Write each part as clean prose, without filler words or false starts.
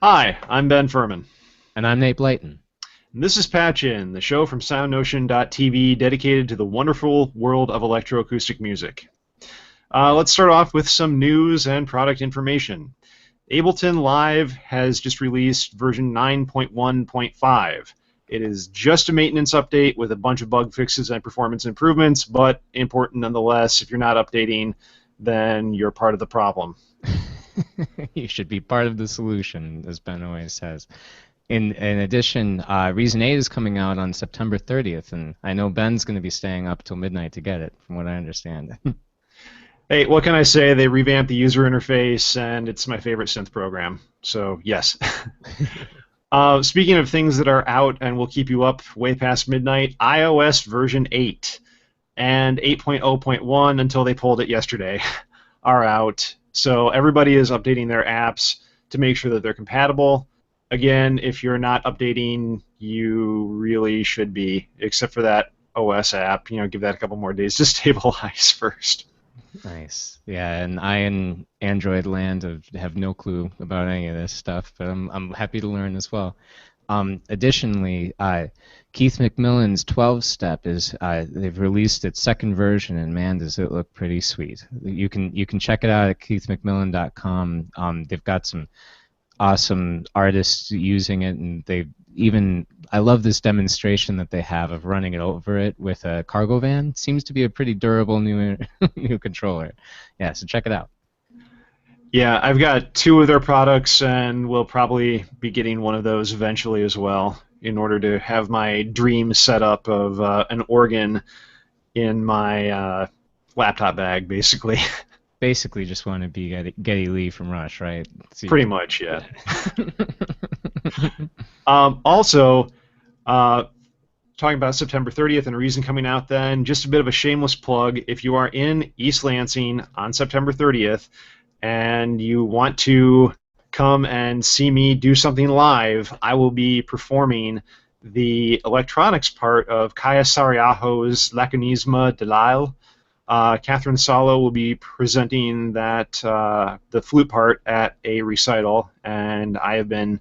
Hi, I'm Ben Furman. And I'm Nate Blayton. And this is Patch In, the show from SoundNotion.tv dedicated to the wonderful world of electroacoustic music. Let's start off with some news and product information. Ableton Live has just released version 9.1.5. It is just a maintenance update with a bunch of bug fixes and performance improvements, but important nonetheless. If you're not updating, then you're part of the problem. You should be part of the solution, as Ben always says. In addition, Reason 8 is coming out on September 30th, and I know Ben's going to be staying up till midnight to get it, from what I understand. Hey, what can I say? They revamped the user interface, and it's my favorite synth program. So, yes. Speaking of things that are out and will keep you up way past midnight, iOS version 8 and 8.0.1 until they pulled it yesterday are out. So everybody is updating their apps to make sure that they're compatible. Again, if you're not updating, you really should be, except for that OS app. Give that a couple more days to stabilize first. Nice. Yeah, and I in Android land have no clue about any of this stuff, but I'm happy to learn as well. Additionally, Keith McMillan's 12-step is they've released its second version, and man, does it look pretty sweet. You can check it out at keithmcmillan.com. They've got some awesome artists using it, and they even I love this demonstration that they have of running it over it with a cargo van. Seems to be a pretty durable new new controller. Yeah, so check it out. Yeah, I've got two of their products, and we'll probably be getting one of those eventually as well, in order to have my dream setup of an organ in my laptop bag, basically. Basically, just want to be Geddy Lee from Rush, right? So you Pretty can, much, yeah. yeah. Also, uh, talking about September 30th and a reason coming out then, just a bit of a shameless plug. If you are in East Lansing on September 30th and you want to come and see me do something live, I will be performing the electronics part of Kaya Sariaho's Laconisma de Lille. Catherine Salo will be presenting the flute part at a recital, and I have been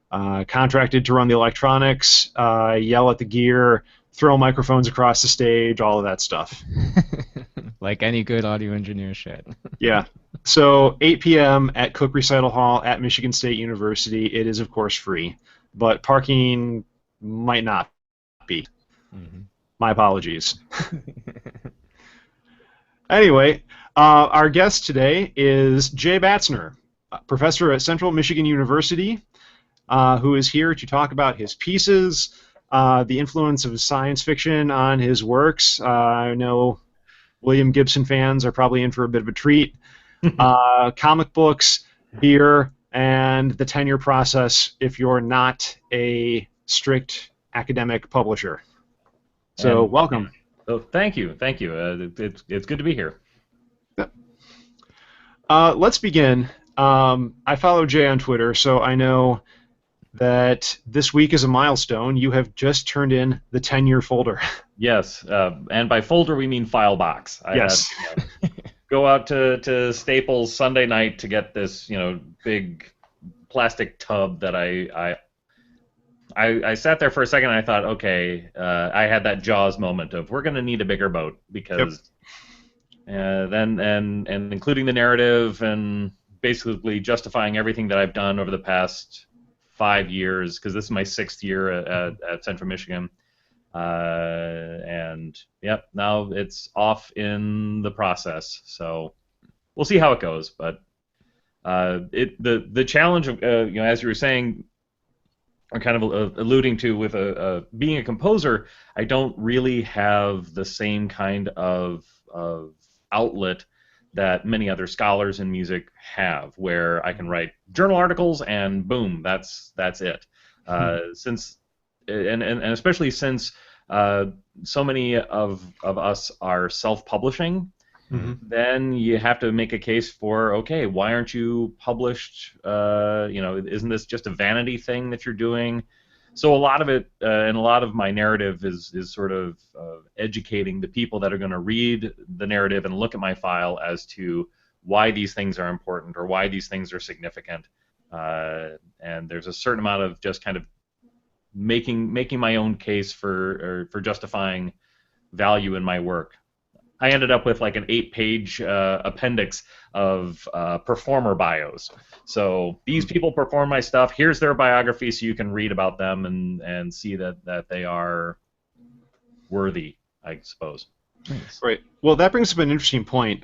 contracted to run the electronics, yell at the gear, throw microphones across the stage, all of that stuff. Like any good audio engineer should. Yeah. So 8 p.m. at Cook Recital Hall at Michigan State University. It is, of course, free, but parking might not be. Hmm. My apologies. Anyway, our guest today is Jay Batzner, professor at Central Michigan University, who is here to talk about his pieces, the influence of science fiction on his works. I know William Gibson fans are probably in for a bit of a treat. Comic books, beer, and the tenure process if you're not a strict academic publisher. So, And welcome. oh, thank you, thank you. It's good to be here. Let's begin. I follow Jay on Twitter, so I know that this week is a milestone. You have just turned in the tenure folder. Yes, and by folder we mean file box. I had Yes. go out to Staples Sunday night to get this big plastic tub that I sat there for a second and I thought, okay, I had that Jaws moment of we're going to need a bigger boat because then and including the narrative and basically justifying everything that I've done over the past 5 years, because this is my sixth year at Central Michigan. And yep, now it's off in the process. So we'll see how it goes. But the challenge of as you were saying, or kind of alluding to with being a composer, I don't really have the same kind of outlet that many other scholars in music have, where I can write journal articles and boom, that's it. Since and especially since so many of us are self-publishing, Mm-hmm. then you have to make a case for, okay, why aren't you published? Isn't this just a vanity thing that you're doing? So a lot of it, and a lot of my narrative is sort of educating the people that are going to read the narrative and look at my file as to why these things are important or why these things are significant. And there's a certain amount of just kind of making my own case for justifying value in my work. I ended up with like an 8-page appendix of performer bios. So these people perform my stuff. Here's their biography, so you can read about them and see that they are worthy, I suppose. Nice. Right. Well, that brings up an interesting point.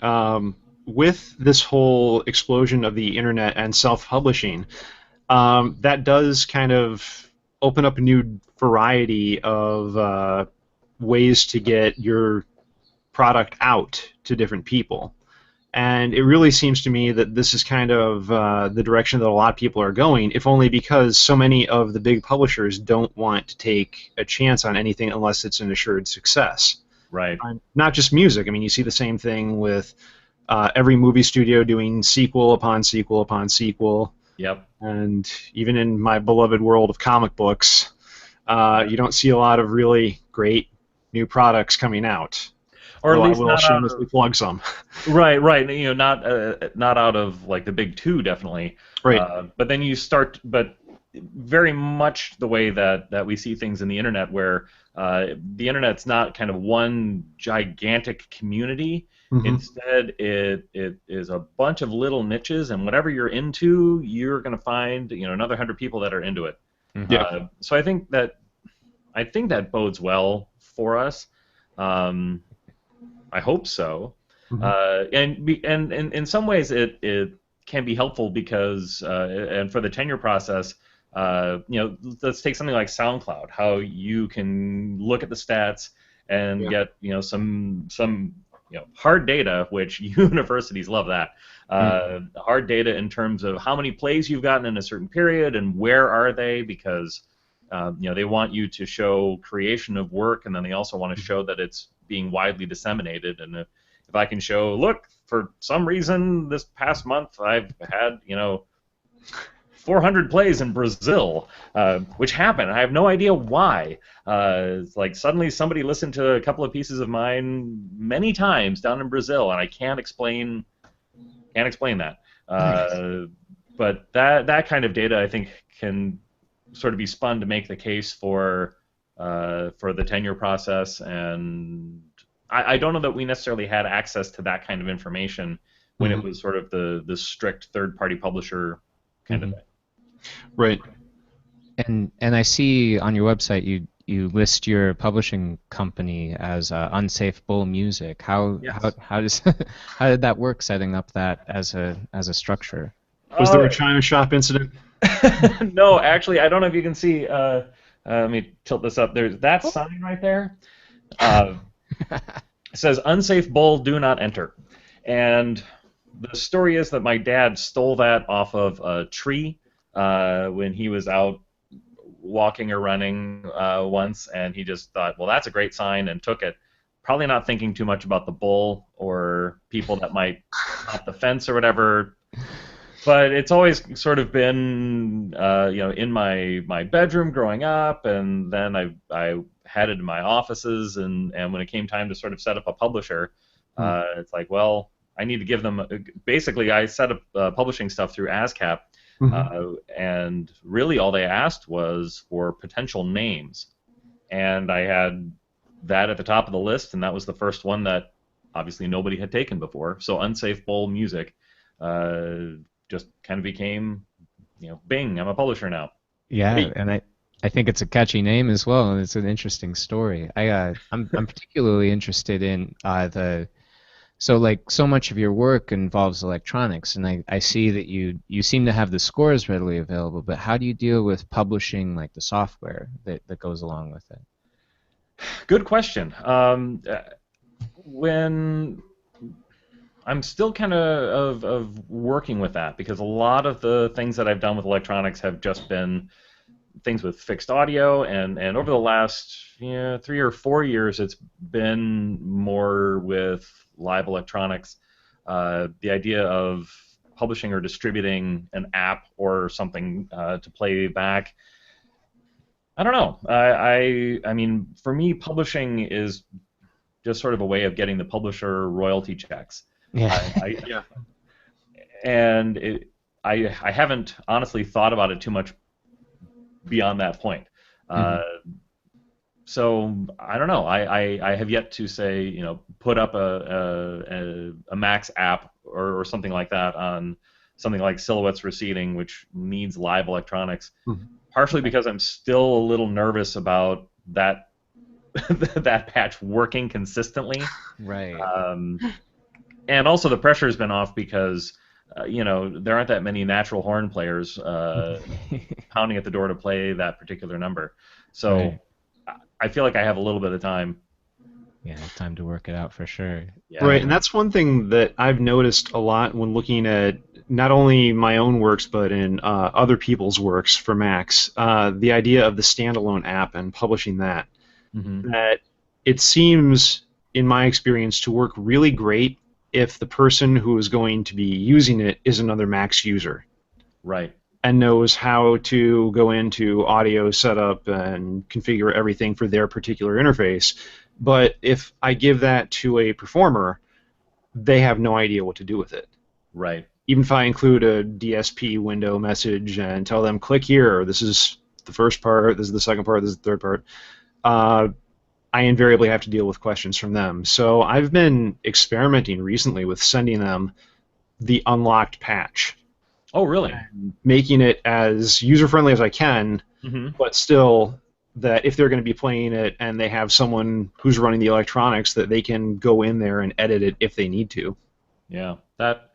With this whole explosion of the internet and self-publishing, that does kind of open up a new variety of ways to get your product out to different people. And it really seems to me that this is kind of the direction that a lot of people are going, if only because so many of the big publishers don't want to take a chance on anything unless it's an assured success. Right. Not just music. I mean, you see the same thing with every movie studio doing sequel upon sequel upon sequel. Yep. And even in my beloved world of comic books, you don't see a lot of really great new products coming out. Or at Although least I will not shamelessly plug some. Right. You know, not out of like the big two, definitely. Right. But then you start, but very much the way that we see things in the internet, where the internet's not kind of one gigantic community. Mhm. Instead, it is a bunch of little niches, and whatever you're into, you're going to find another 100 people that are into it. Yeah. So I think that bodes well for us. I hope so. And in some ways it can be helpful because and for the tenure process, let's take something like SoundCloud, how you can look at the stats and get some hard data, which universities love that. Hard data in terms of how many plays you've gotten in a certain period and where are they, because they want you to show creation of work, and then they also want to show that it's being widely disseminated. And if I can show, look, for some reason this past month I've had 400 plays in Brazil, which happened. I have no idea why. It's like suddenly somebody listened to a couple of pieces of mine many times down in Brazil, and I can't explain that. But that kind of data, I think, can sort of be spun to make the case for the tenure process. And I don't know that we necessarily had access to that kind of information when it was sort of the strict third-party publisher kind of thing. Right. And I see on your website you list your publishing company as Unsafe Bull Music. How does how did that work, setting up that as a structure? Was there a chime shop incident? No, actually, I don't know if you can see. Let me tilt this up. There's that sign right there. It says "Unsafe Bull, do not enter." And the story is that my dad stole that off of a tree when he was out walking or running once, and he just thought, well, that's a great sign, and took it, probably not thinking too much about the bull or people that might hop the fence or whatever. But it's always sort of been, in my bedroom growing up, and then I had it in my offices, and when it came time to sort of set up a publisher, it's like, well, I need to give them. Basically, I set up publishing stuff through ASCAP, and really all they asked was for potential names, and I had that at the top of the list, and that was the first one that obviously nobody had taken before. So Unsafe Bull Music. Just kind of became, Bing, I'm a publisher now. Yeah, Hey. and I think it's a catchy name as well, and it's an interesting story. I'm particularly interested in so much of your work involves electronics, and I see that you seem to have the scores readily available, but how do you deal with publishing like the software that goes along with it? Good question. When I'm still kind of working with that, because a lot of the things that I've done with electronics have just been things with fixed audio, and over the last 3 or 4 years it's been more with live electronics. The idea of publishing or distributing an app or something to play back, I don't know. I mean, for me, publishing is just sort of a way of getting the publisher royalty checks. Yeah. And I haven't honestly thought about it too much beyond that point. So I don't know. I have yet to say, put up a Max app or something like that on something like Silhouettes Receding, which needs live electronics. Partially because I'm still a little nervous about that that patch working consistently. Right. And also the pressure has been off because there aren't that many natural horn players pounding at the door to play that particular number. So. Right. I feel like I have a little bit of time. Yeah, time to work it out for sure. Yeah. Right, and that's one thing that I've noticed a lot when looking at not only my own works but in other people's works for Macs. The idea of the standalone app and publishing that. That it seems, in my experience, to work really great if the person who is going to be using it is another Macs user. Right. And knows how to go into audio setup and configure everything for their particular interface. But if I give that to a performer, they have no idea what to do with it. Right. Even if I include a DSP window message and tell them, click here, this is the first part, this is the second part, this is the third part, I invariably have to deal with questions from them. So I've been experimenting recently with sending them the unlocked patch. Oh, really? Making it as user-friendly as I can, but still that if they're going to be playing it and they have someone who's running the electronics, that they can go in there and edit it if they need to. Yeah, that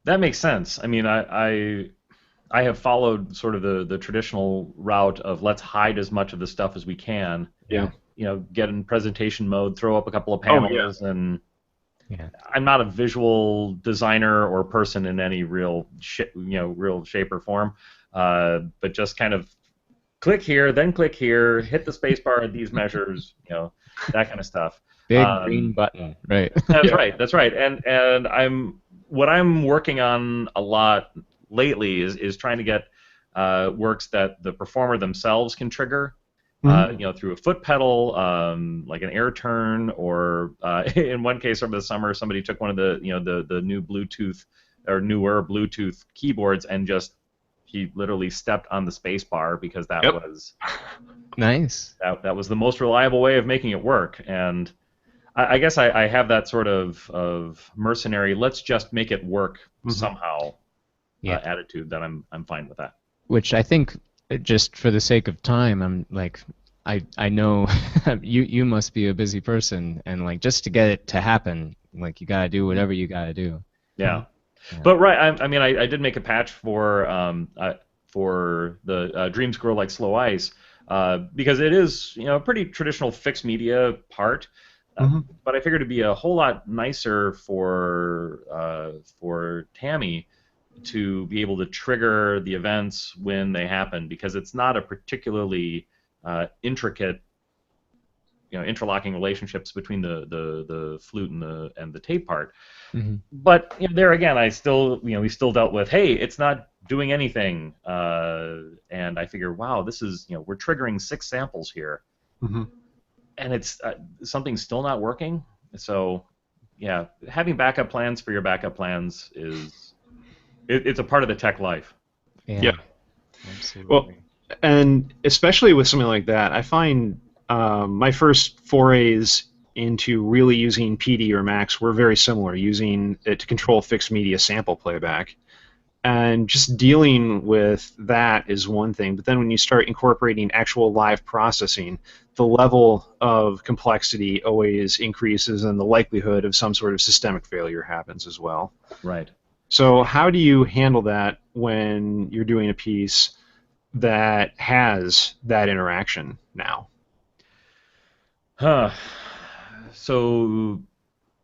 makes sense. I mean, I have followed sort of the traditional route of let's hide as much of the stuff as we can. Yeah. Get in presentation mode, throw up a couple of panels, and I'm not a visual designer or person in any real shape or form, but just kind of click here, then click here, hit the space bar at these measures, that kind of stuff. Big green button, right? That's right. That's right. And what I'm working on a lot lately is trying to get works that the performer themselves can trigger. Through a foot pedal, like an air turn, or in one case over the summer, somebody took one of the new Bluetooth or newer Bluetooth keyboards and he literally stepped on the space bar because that was nice. That was the most reliable way of making it work. And I guess I have that sort of mercenary, let's just make it work somehow attitude that I'm fine with that. Which I think, just for the sake of time, I'm like, I know you must be a busy person, and like just to get it to happen, like you gotta do whatever you gotta do. Yeah. But right, I mean, I did make a patch for the Dreams Grow Like Slow Ice because it is a pretty traditional fixed media part. But I figured it'd be a whole lot nicer for Tammy to be able to trigger the events when they happen, because it's not a particularly intricate, interlocking relationships between the flute and the tape part. But there again, we still dealt with, hey, it's not doing anything, and I figure, wow, this is we're triggering 6 samples here, and it's something's still not working. So yeah, having backup plans for your backup plans is it's a part of the tech life. Yeah. Absolutely. Well, and especially with something like that, I find my first forays into really using PD or Max were very similar, using it to control fixed media sample playback. And just dealing with that is one thing, but then when you start incorporating actual live processing, the level of complexity always increases and the likelihood of some sort of systemic failure happens as well. Right. So how do you handle that when you're doing a piece that has that interaction now? So,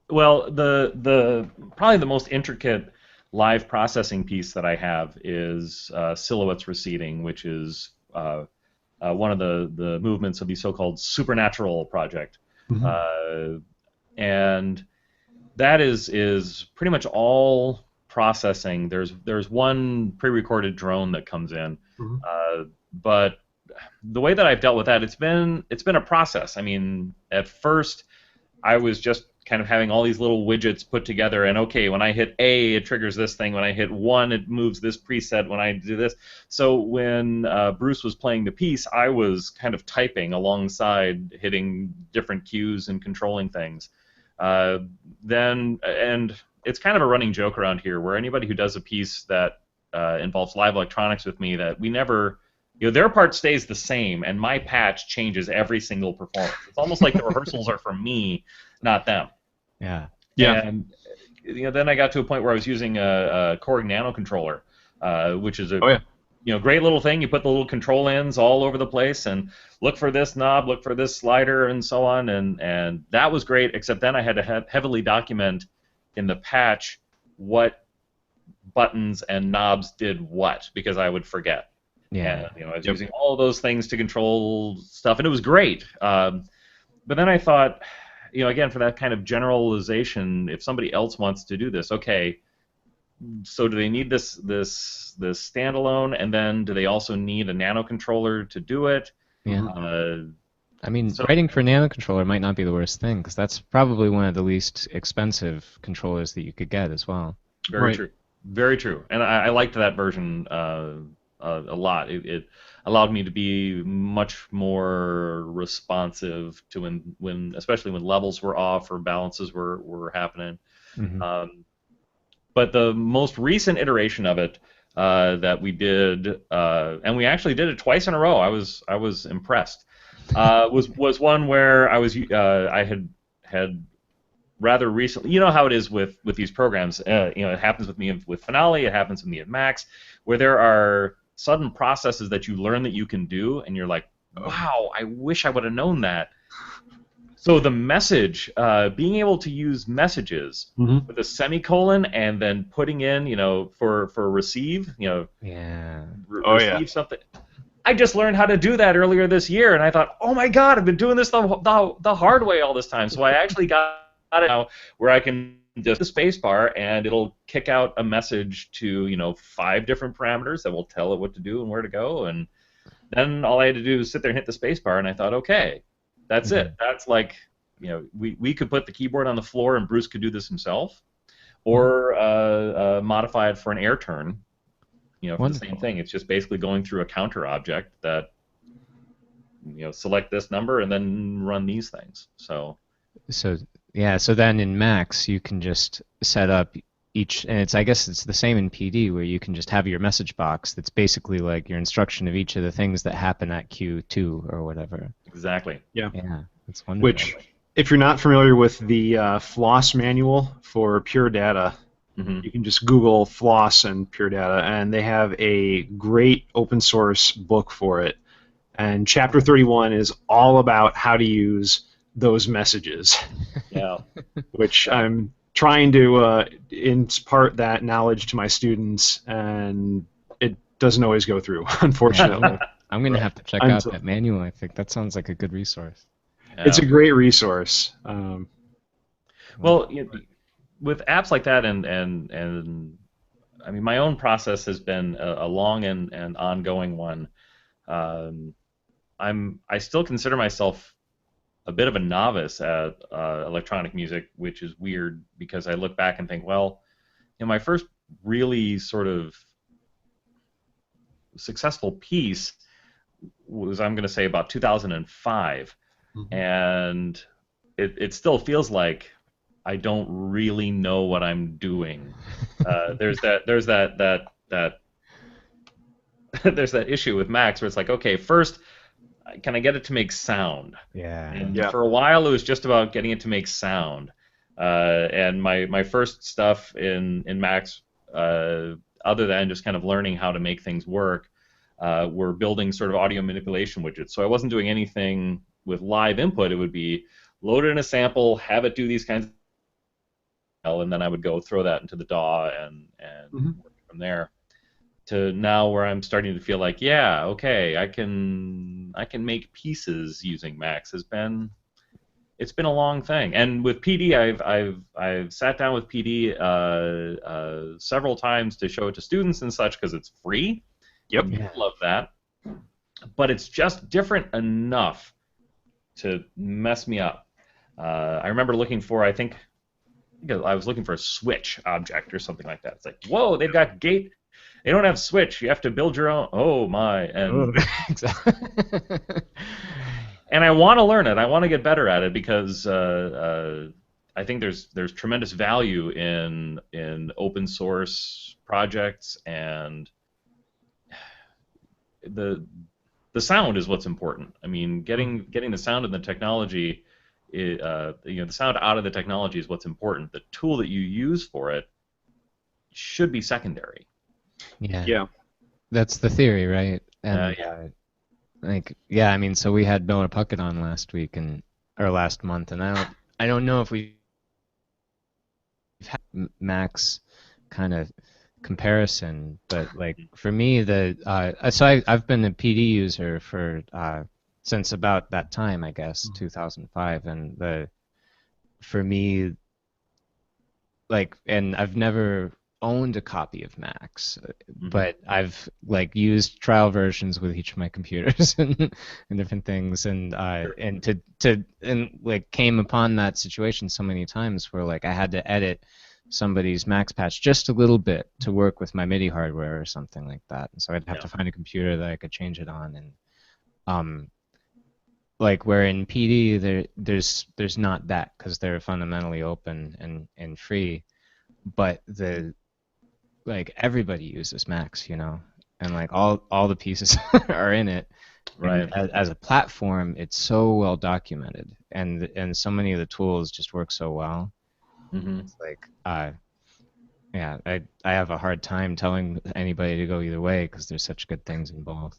well, the probably the most intricate live processing piece that I have is Silhouettes Receding, which is one of the movements of the so-called Supernatural project, and that is pretty much all processing. There's one pre-recorded drone that comes in, but the way that I've dealt with that, it's been a process. I mean, at first I was just kind of having all these little widgets put together, and okay, when I hit A, it triggers this thing. When I hit 1, it moves this preset. When I do this, so when Bruce was playing the piece, I was kind of typing alongside, hitting different cues and controlling things. And it's kind of a running joke around here, where anybody who does a piece that involves live electronics with me, that we never, their part stays the same, and my patch changes every single performance. It's almost like the rehearsals are for me, not them. Yeah. And then I got to a point where I was using a Korg Nano controller, which is a great little thing. You put the little control ends all over the place, and look for this knob, look for this slider, and so on. And that was great. Except then I had to heavily document in the patch what buttons and knobs did what, because I would forget. Yeah. And, I was using all of those things to control stuff, and it was great. But then I thought, again, for that kind of generalization, if somebody else wants to do this, okay, so do they need this standalone, and then do they also need a nano controller to do it? Yeah. I mean, writing for nano controller might not be the worst thing, because that's probably one of the least expensive controllers that you could get as well. Very true. Very true. And I liked that version a lot. It allowed me to be much more responsive to when especially when levels were off or balances were happening. Mm-hmm. But the most recent iteration of it that we did, and we actually did it twice in a row. I was impressed. Was one where I had rather recently. You know how it is with these programs. It happens with me with Finale. It happens with me at Max, where there are sudden processes that you learn that you can do, and you're like, wow, I wish I would have known that. So the message, being able to use messages with a semicolon and then putting in, for receive, receive something. I just learned how to do that earlier this year, and I thought, oh my God, I've been doing this the hard way all this time. So I actually got it now where I can just the space bar, and it'll kick out a message to 5 different parameters that will tell it what to do and where to go, and then all I had to do was sit there and hit the space bar, and I thought, okay, that's it. That's like, we could put the keyboard on the floor and Bruce could do this himself, or modify it for an air turn, for the same thing. It's just basically going through a counter object that, select this number and then run these things. So then in Max you can just set up each, and I guess it's the same in PD, where you can just have your message box that's basically like your instruction of each of the things that happen at Q2 or whatever. Exactly. Yeah. Yeah, that's wonderful. Which, if you're not familiar with the FLOSS manual for Pure Data, you can just Google FLOSS and Pure Data, and they have a great open source book for it. And Chapter 31 is all about how to use those messages. Yeah. Which I'm trying to impart that knowledge to my students, and it doesn't always go through, unfortunately. I'm going to have to check out that manual. I think that sounds like a good resource. Yeah. It's a great resource. Well, with apps like that, and I mean, my own process has been a long and ongoing one. I still consider myself a bit of a novice at electronic music, which is weird because I look back and think, well, my first really sort of successful piece was, I'm going to say, about 2005, and it still feels like I don't really know what I'm doing. There's that issue with Max where it's like, okay, first, can I get it to make sound? Yeah. And for a while, it was just about getting it to make sound. And my first stuff in Max, other than just kind of learning how to make things work, were building sort of audio manipulation widgets. So I wasn't doing anything with live input. It would be load it in a sample, have it do these kinds of, and then I would go throw that into the DAW and work from there. To now where I'm starting to feel like, yeah, okay, I can make pieces using Max. It's been a long thing. And with PD, I've sat down with PD several times to show it to students and such because it's free. Yep. I love that. But it's just different enough to mess me up. I remember looking for, I was looking for a switch object or something like that. It's like, whoa, they've got gate. They don't have switch. You have to build your own. Oh my! Ugh. Exactly. And I want to learn it. I want to get better at it because I think there's tremendous value in open source projects, and the the sound is what's important. I mean, getting the sound and the technology, the sound out of the technology is what's important. The tool that you use for it should be secondary. Yeah, Yeah. that's the theory, right? And Yeah. like, yeah, I mean, so we had Miller Puckett on last week or last month, and I don't know if we've had Max kind of comparison, but like for me, I've been a PD user for since about that time, I guess, 2005, and for me, like, and I've never owned a copy of Max, but I've like used trial versions with each of my computers and different things, and like came upon that situation so many times where like I had to edit somebody's Max patch just a little bit to work with my MIDI hardware or something like that, and so I'd have Yeah. to find a computer that I could change it on, and um like where in PD there's not that because they're fundamentally open and free, but the like everybody uses Max, and like all the pieces are in it. Right. And as a platform, it's so well documented, and so many of the tools just work so well. hmm It's like, yeah, I have a hard time telling anybody to go either way because there's such good things in both.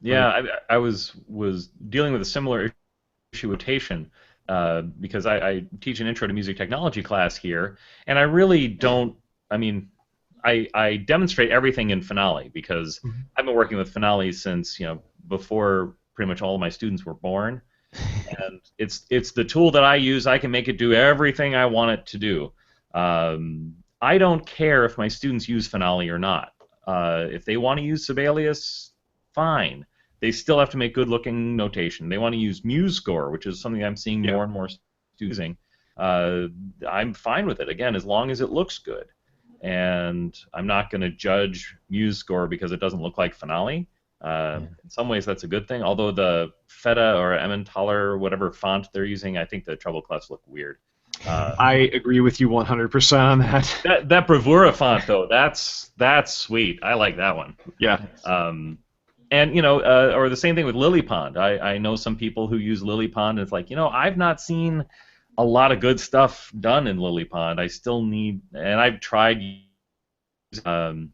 Yeah, I was dealing with a similar issue with Tation because I teach an intro to music technology class here, and I really don't. I mean, I demonstrate everything in Finale because Mhm. I've been working with Finale since before pretty much all of my students were born, and it's the tool that I use. I can make it do everything I want it to do. I don't care if my students use Finale or not. If they want to use Sibelius, fine. They still have to make good-looking notation. They want to use MuseScore, which is something I'm seeing Yeah. more and more students using. I'm fine with it again as long as it looks good, and I'm not going to judge MuseScore because it doesn't look like Finale. Yeah. In some ways, that's a good thing. Although the Feta or Emmentaler, whatever font they're using, I think the treble clefs look weird. I agree with you 100% on that. That Bravura font though, that's sweet. I like that one. Yeah. And or the same thing with Lily Pond. I know some people who use Lily Pond, and it's like I've not seen a lot of good stuff done in Lily Pond. I still need, and I've tried to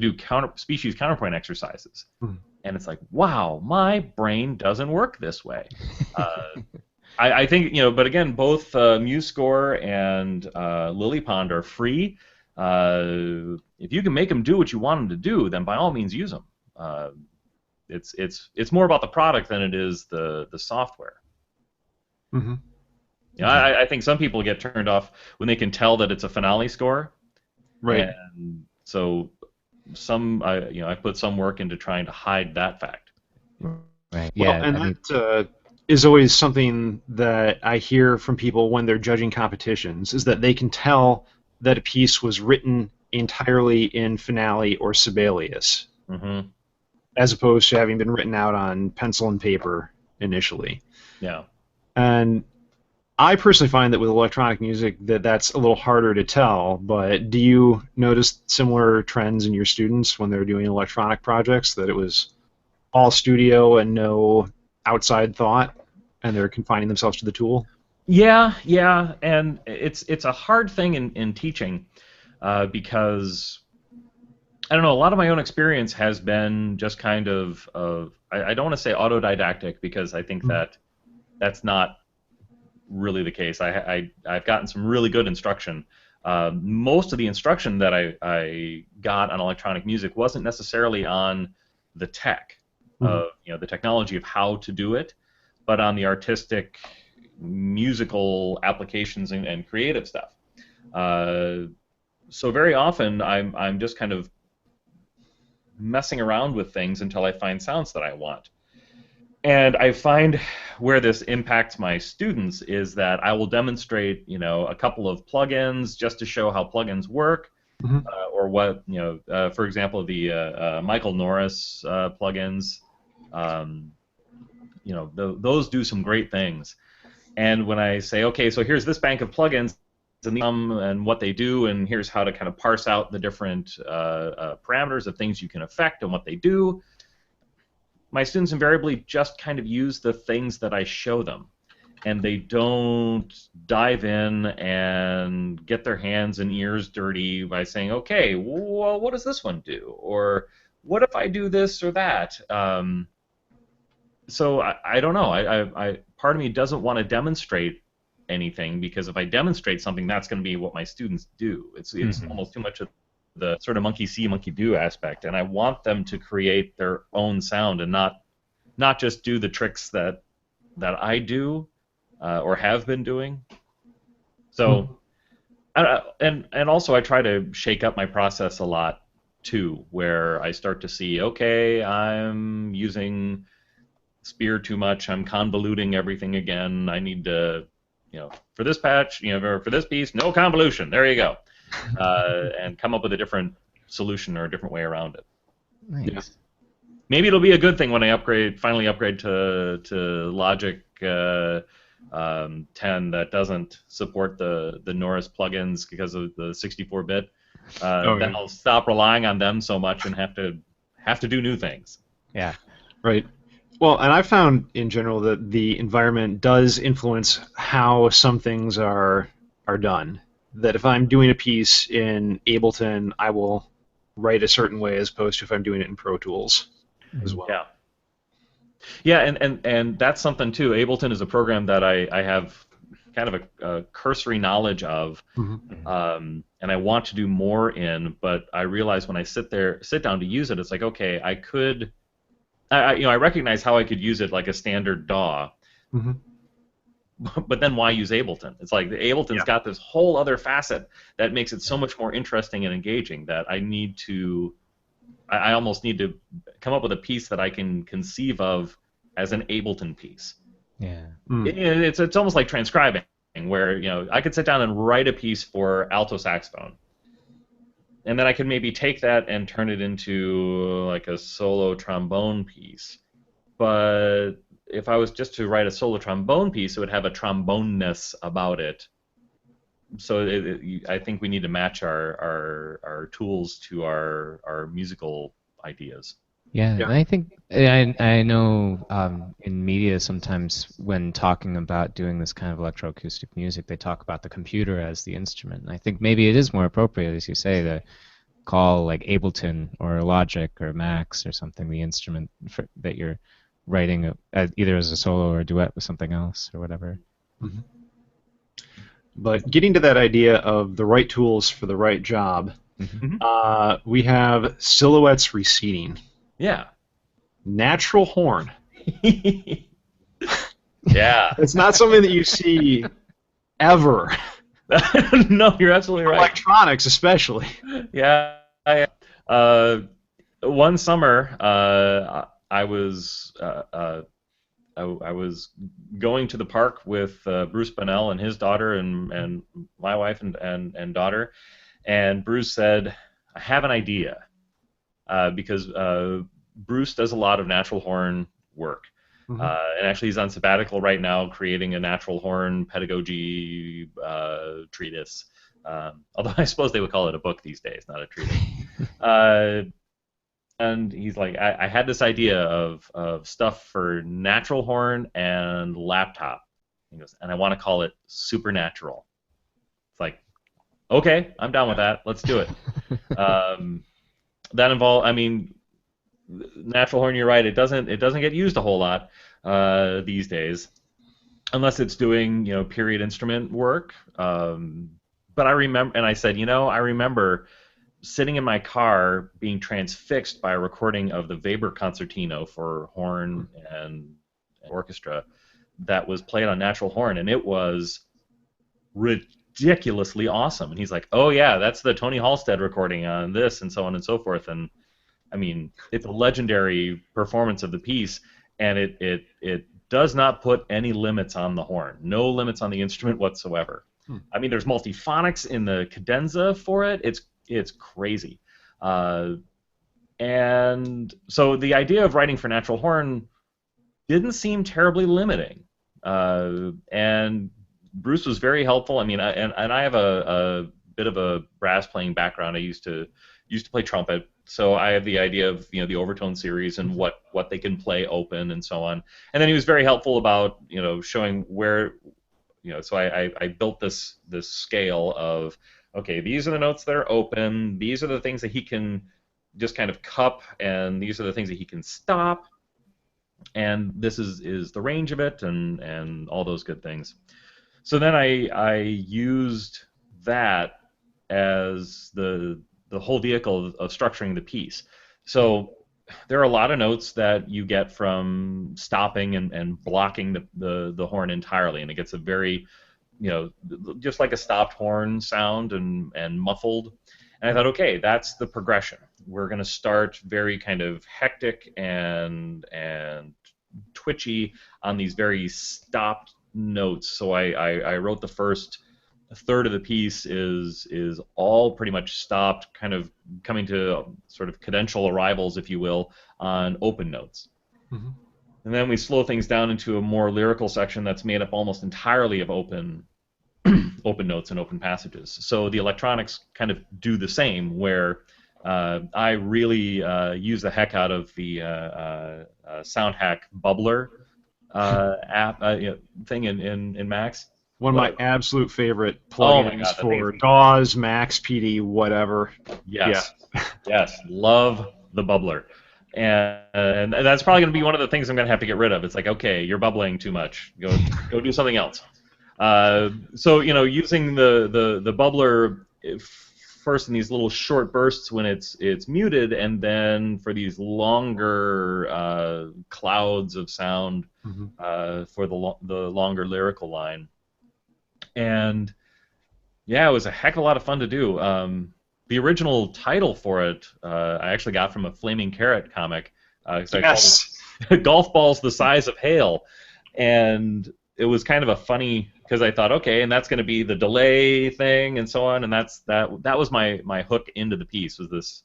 do species counterpoint exercises, Hmm. and it's like, wow, my brain doesn't work this way. I think but again, both MuseScore and Lily Pond are free. If you can make them do what you want them to do, then by all means use them. It's more about the product than it is the software. Hmm. I think some people get turned off when they can tell that it's a Finale score, Right. and so I put some work into trying to hide that fact. Right. Well, Yeah. and I mean, that is always something that I hear from people when they're judging competitions, is that they can tell that a piece was written entirely in Finale or Sibelius, hmm as opposed to having been written out on pencil and paper initially. Yeah. And I personally find that with electronic music that's a little harder to tell, but do you notice similar trends in your students when they're doing electronic projects, that it was all studio and no outside thought, and they're confining themselves to the tool? Yeah, and it's a hard thing in teaching because I don't know. A lot of my own experience has been just kind of I don't want to say autodidactic because I think Mm. that's not really the case. I've gotten some really good instruction. Most of the instruction that I got on electronic music wasn't necessarily on the tech Mhm. of the technology of how to do it, but on the artistic, musical applications and creative stuff. Uh, so very often I'm just kind of messing around with things until I find sounds that I want. And I find where this impacts my students is that I will demonstrate, a couple of plugins just to show how plugins work, Mhm. or what, for example, the Michael Norris plugins, um, those do some great things. And when I say, okay, so here's this bank of plugins and what they do, and here's how to kind of parse out the different parameters of things you can affect and what they do, my students invariably just kind of use the things that I show them, and they don't dive in and get their hands and ears dirty by saying, okay, well, what does this one do? Or what if I do this or that? So I don't know. I part of me doesn't want to demonstrate anything, because if I demonstrate something, that's going to be what my students do. It's almost too much of the sort of monkey see, monkey do aspect, and I want them to create their own sound and not just do the tricks that I do or have been doing. So, and also I try to shake up my process a lot too, where I start to see, okay, I'm using Spear too much, I'm convoluting everything again. I need to, for this patch, for this piece, no convolution. There you go, and come up with a different solution or a different way around it. Nice. Yeah. Maybe it'll be a good thing when I finally upgrade to Logic 10 that doesn't support the Norris plugins because of the 64-bit. Then I'll stop relying on them so much and have to do new things. Yeah. Right. Well, and I've found in general that the environment does influence how some things are done. That if I'm doing a piece in Ableton, I will write a certain way as opposed to if I'm doing it in Pro Tools as well. Yeah. Yeah, and that's something too. Ableton is a program that I have kind of a cursory knowledge of, and I want to do more in. But I realize when I sit down to use it, it's like, okay, I could, I recognize how I could use it like a standard DAW. But then why use Ableton? It's like the Ableton's got this whole other facet that makes it so much more interesting and engaging that I almost need to come up with a piece that I can conceive of as an Ableton piece. Yeah. It's almost like transcribing, where I could sit down and write a piece for alto saxophone, and then I could maybe take that and turn it into like a solo trombone piece. But if I was just to write a solo trombone piece, it would have a trombone-ness about it. So I think we need to match our tools to our musical ideas. Yeah, and I think I know in media sometimes when talking about doing this kind of electroacoustic music, they talk about the computer as the instrument. And I think maybe it is more appropriate, as you say, to call like Ableton or Logic or Max or something the instrument that you're writing either as a solo or a duet with something else or whatever. But getting to that idea of the right tools for the right job, we have silhouettes receding. Yeah. Natural horn. Yeah. It's not something that you see ever. No, you're absolutely right. Electronics, especially. Yeah. One summer, I was going to the park with Bruce Bonnell and his daughter and my wife and daughter, and Bruce said, "I have an idea," because Bruce does a lot of natural horn work. And actually he's on sabbatical right now creating a natural horn pedagogy treatise. Although I suppose they would call it a book these days, not a treatise. And he's like, I had this idea of stuff for natural horn and laptop. He goes, and I want to call it supernatural. It's like, okay, I'm down with that. Let's do it. That involves, natural horn. You're right. It doesn't get used a whole lot these days, unless it's doing period instrument work. But I remember, and I said, I remember sitting in my car being transfixed by a recording of the Weber concertino for horn and orchestra that was played on natural horn, and it was ridiculously awesome. And he's like, oh yeah, that's the Tony Halstead recording on this, and so on and so forth. And it's a legendary performance of the piece, and it does not put any limits on the horn. No limits on the instrument whatsoever. I mean, there's multiphonics in the cadenza for it. It's crazy. And so the idea of writing for natural horn didn't seem terribly limiting. And Bruce was very helpful. I mean, I have a bit of a brass playing background. I used to play trumpet, so I have the idea of the overtone series and what they can play open and so on. And then he was very helpful about showing where So I built this scale of, okay, these are the notes that are open. These are the things that he can just kind of cup, and these are the things that he can stop. And this is the range of it, and all those good things. So then I used that as the whole vehicle of structuring the piece. So there are a lot of notes that you get from stopping and blocking the horn entirely, and it gets a very, just like a stopped horn sound and muffled. And I thought, okay, that's the progression. We're going to start very kind of hectic and twitchy on these very stopped notes. So I wrote the first third of the piece is all pretty much stopped, kind of coming to sort of cadential arrivals, if you will, on open notes. Mm-hmm. And then we slow things down into a more lyrical section that's made up almost entirely of open notes and open passages. So the electronics kind of do the same, where I really use the heck out of the SoundHack Bubbler app thing in Max. One of my absolute favorite plugins for DAWs, Max, PD, whatever. Yes. Yeah. Yes. Love the Bubbler. And that's probably going to be one of the things I'm going to have to get rid of. It's like, okay, you're bubbling too much. Go do something else. So, using the Bubbler first in these little short bursts when it's muted, and then for these longer clouds of sound for the longer lyrical line. And yeah, it was a heck of a lot of fun to do. The original title for it I actually got from a Flaming Carrot comic. Yes. I called it Golf Balls the Size of Hail. And it was kind of a funny, because I thought, okay, and that's going to be the delay thing and so on, and that was my hook into the piece, was this,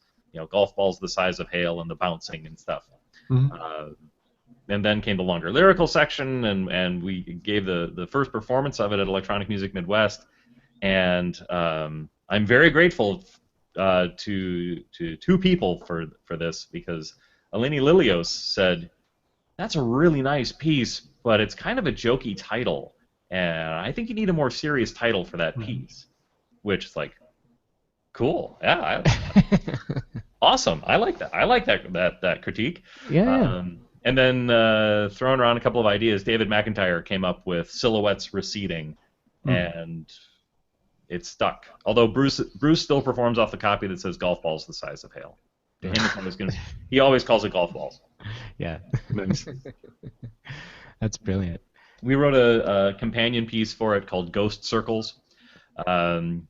golf balls the size of hail and the bouncing and stuff. Mm-hmm. And then came the longer lyrical section, and we gave the first performance of it at Electronic Music Midwest, and I'm very grateful to two people for this, because Eleni Lilios said, that's a really nice piece, but it's kind of a jokey title, and I think you need a more serious title for that piece. Which is like, cool, yeah, awesome. I like that. I like that critique. Yeah. And then throwing around a couple of ideas, David McIntyre came up with Silhouettes Receding, and it stuck. Although Bruce still performs off the copy that says Golf Balls the Size of Hail. To him, he always calls it golf balls. Yeah. That's brilliant. We wrote a companion piece for it called Ghost Circles, and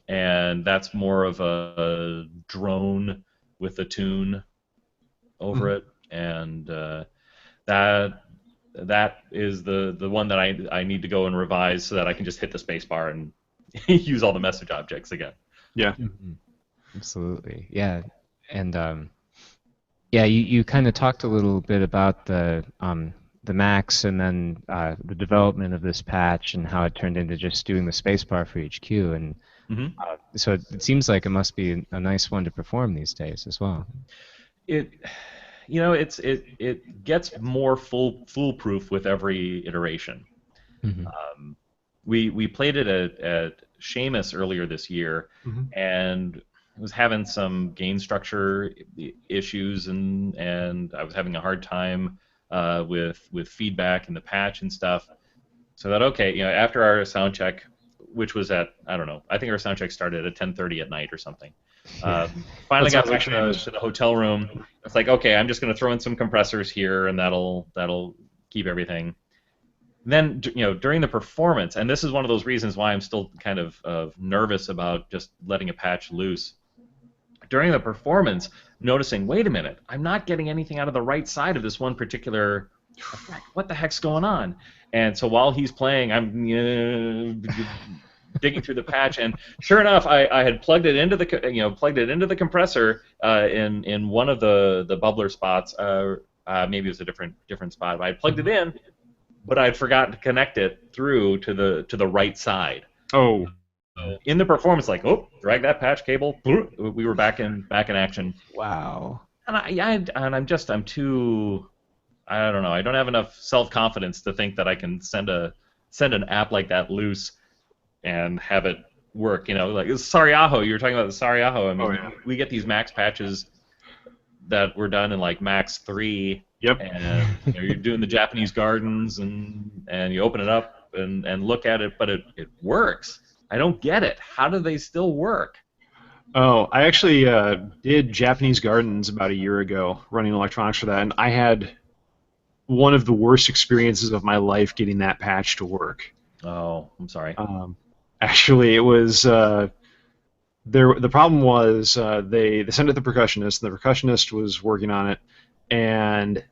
that's more of a drone with a tune over it, and that is the one that I need to go and revise so that I can just hit the space bar and use all the message objects again. Yeah. Mm-hmm. Absolutely. Yeah. And yeah, you kind of talked a little bit about the Max, and then the development of this patch and how it turned into just doing the spacebar for each cue, and so it seems like it must be a nice one to perform these days as well. It gets more foolproof with every iteration. Mm-hmm. We played it at Seamus earlier this year, and was having some gain structure issues, and I was having a hard time with feedback in the patch and stuff. So that, okay, after our sound check, which was at, I don't know, I think our sound check started at 10:30 at night or something. Finally got back to the hotel room. It's like, okay, I'm just going to throw in some compressors here, and that'll keep everything. Then, during the performance, and this is one of those reasons why I'm still kind of nervous about just letting a patch loose. During the performance, noticing, wait a minute, I'm not getting anything out of the right side of this one particular What the heck's going on? And so while he's playing, I'm digging through the patch, and sure enough, I had plugged it into the compressor in one of the bubbler spots. Maybe it was a different spot. But I plugged it in, but I'd forgotten to connect it through to the right side. Oh. In the performance, like, drag that patch cable. We were back in action. Wow. And I'm too. I don't know. I don't have enough self-confidence to think that I can send an app like that loose and have it work. Like Sariaho. You were talking about the Sariaho. I mean, we get these Max patches that were done in like Max 3. Yep. And you're doing the Japanese gardens, and you open it up and look at it, but it works. I don't get it. How do they still work? Oh, I actually did Japanese gardens about a year ago, running electronics for that, and I had one of the worst experiences of my life getting that patch to work. Oh, I'm sorry. Actually, it was the problem was they sent it to the percussionist, and the percussionist was working on it, and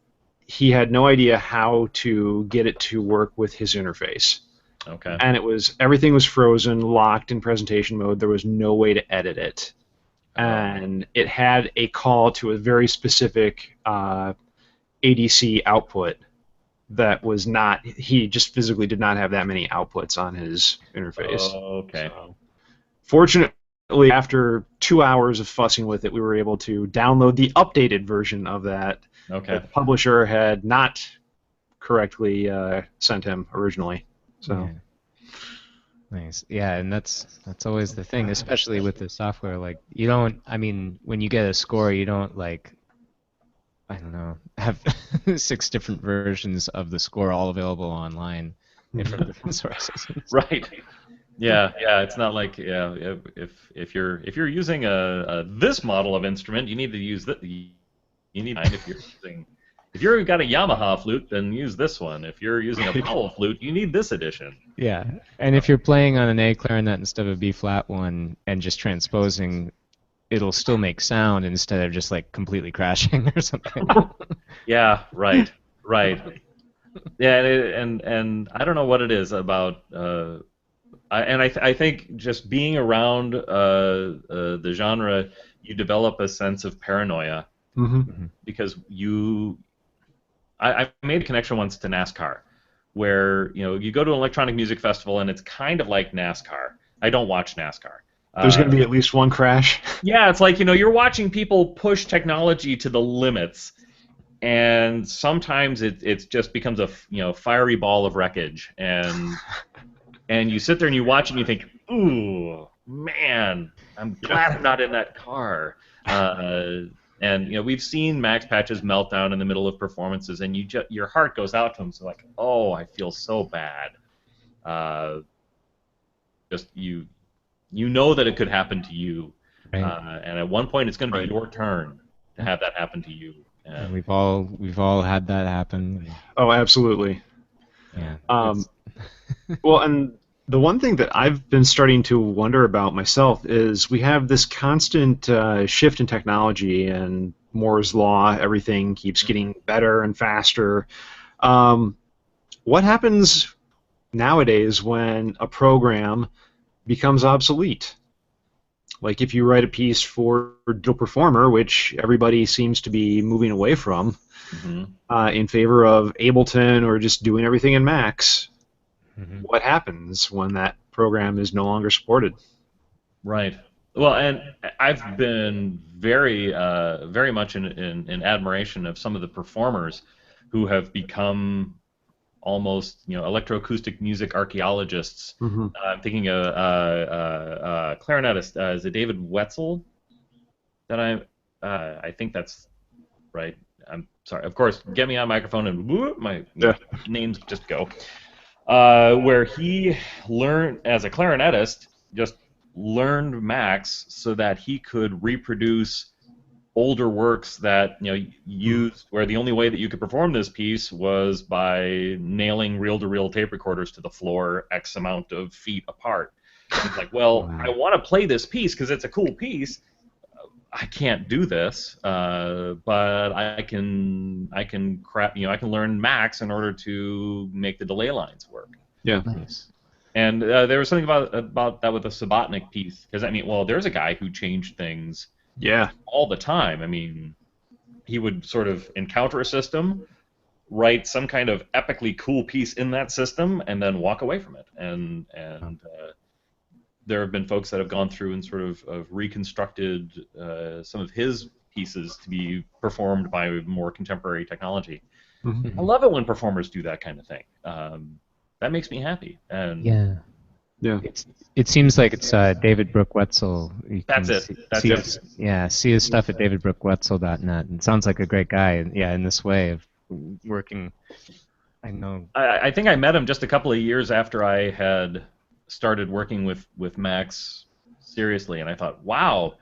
he had no idea how to get it to work with his interface. Okay. And everything was frozen, locked in presentation mode. There was no way to edit it. And it had a call to a very specific ADC output that was not, he just physically did not have that many outputs on his interface. Oh, okay. So, fortunately, after 2 hours of fussing with it, we were able to download the updated version of that. Okay. That the publisher had not correctly sent him originally. So. Yeah. Nice. Yeah, and that's always the thing, especially with the software. Like, you don't, I mean, when you get a score, you don't, like, I don't know, have 6 different versions of the score all available online from different sources. Right. Yeah. It's not like if you're using this model of instrument, you need to use that. You need if you've got a Yamaha flute, then use this one. If you're using a Powell flute, you need this edition. Yeah, and if you're playing on an A clarinet instead of a B flat one and just transposing, it'll still make sound instead of just like completely crashing or something. Yeah, right. Yeah, and I don't know what it is about. I think just being around the genre, you develop a sense of paranoia. Mm-hmm. Because I made a connection once to NASCAR, where you go to an electronic music festival and it's kind of like NASCAR. I don't watch NASCAR. There's going to be at least one crash. Yeah, it's like you're watching people push technology to the limits, and sometimes it just becomes a fiery ball of wreckage, and you sit there and you watch and you think, ooh, man, I'm glad I'm not in that car. And we've seen Max patches melt down in the middle of performances, and your heart goes out to them. So like, oh, I feel so bad. Just you know that it could happen to you, Right. And at one point it's going to be your turn to have that happen to you. And we've all had that happen. Oh, absolutely. Yeah. Well, and the one thing that I've been starting to wonder about myself is we have this constant shift in technology, and Moore's law, everything keeps getting better and faster. What happens nowadays when a program becomes obsolete? Like if you write a piece for Digital Performer, which everybody seems to be moving away from, in favor of Ableton or just doing everything in Max, what happens when that program is no longer supported? Right. Well, and I've been very much in admiration of some of the performers who have become almost electroacoustic music archaeologists. I'm thinking a clarinetist. Is it David Wetzel? That I think that's right. I'm sorry. Of course, get me on microphone and my names just go. Where he learned as a clarinetist, just learned Max so that he could reproduce older works that used where the only way that you could perform this piece was by nailing reel-to-reel tape recorders to the floor X amount of feet apart. And he's like, well, I want to play this piece because it's a cool piece, I can't do this, but I can I can learn Max in order to make the delay lines work. Yeah. Nice. And there was something about that with the Subotnick piece, because I mean, well, there's a guy who changed things Yeah. all the time. I mean, he would sort of encounter a system, write some kind of epically cool piece in that system, and then walk away from it. And there have been folks that have gone through and sort of reconstructed some of his pieces to be performed by more contemporary technology. Mhm. I love it when performers do that kind of thing. That makes me happy. And Yeah. Yeah. It seems like it's David Brooke Wetzel. You that's can it. see, That's see it. his, yeah, see his stuff at davidbrookwetzel.net. It sounds like a great guy. And yeah, in this way of working, I know. I think I met him just a couple of years after I had started working with Max seriously, and I thought, wow,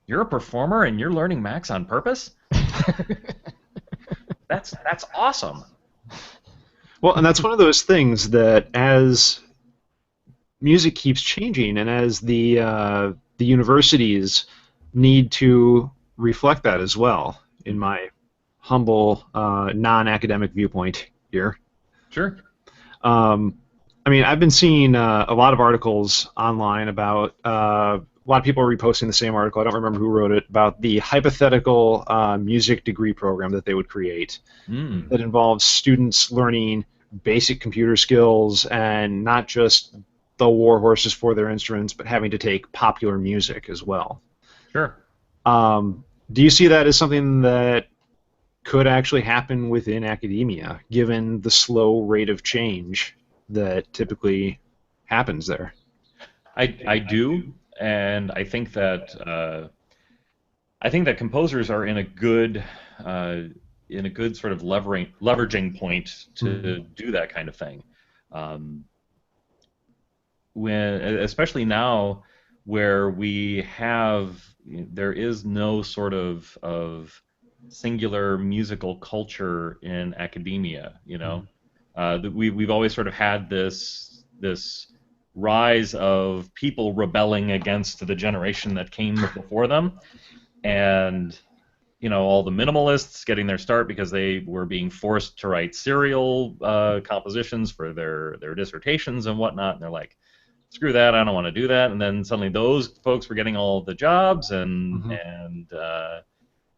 you're a performer and you're learning Max on purpose? That's awesome. Well, and that's one of those things that as music keeps changing, and as the universities need to reflect that as well, in my humble non-academic viewpoint here. Sure. I mean, I've been seeing a lot of articles online about a lot of people are reposting the same article. I don't remember who wrote it, about the hypothetical music degree program that they would create Mm. that involves students learning basic computer skills and not just the war horses for their instruments, but having to take popular music as well. Sure. Do you see that as something that could actually happen within academia, given the slow rate of change that typically happens there? I do, and I think that composers are uh, in a good sort of leveraging point to do that kind of thing. Um, especially now, where there is no sort of singular musical culture in academia. You know, we've always sort of had this rise of people rebelling against the generation that came before them, and all the minimalists getting their start because they were being forced to write serial compositions for their dissertations and whatnot, and they're like, screw that, I don't want to do that. And then suddenly those folks were getting all the jobs, and Mhm.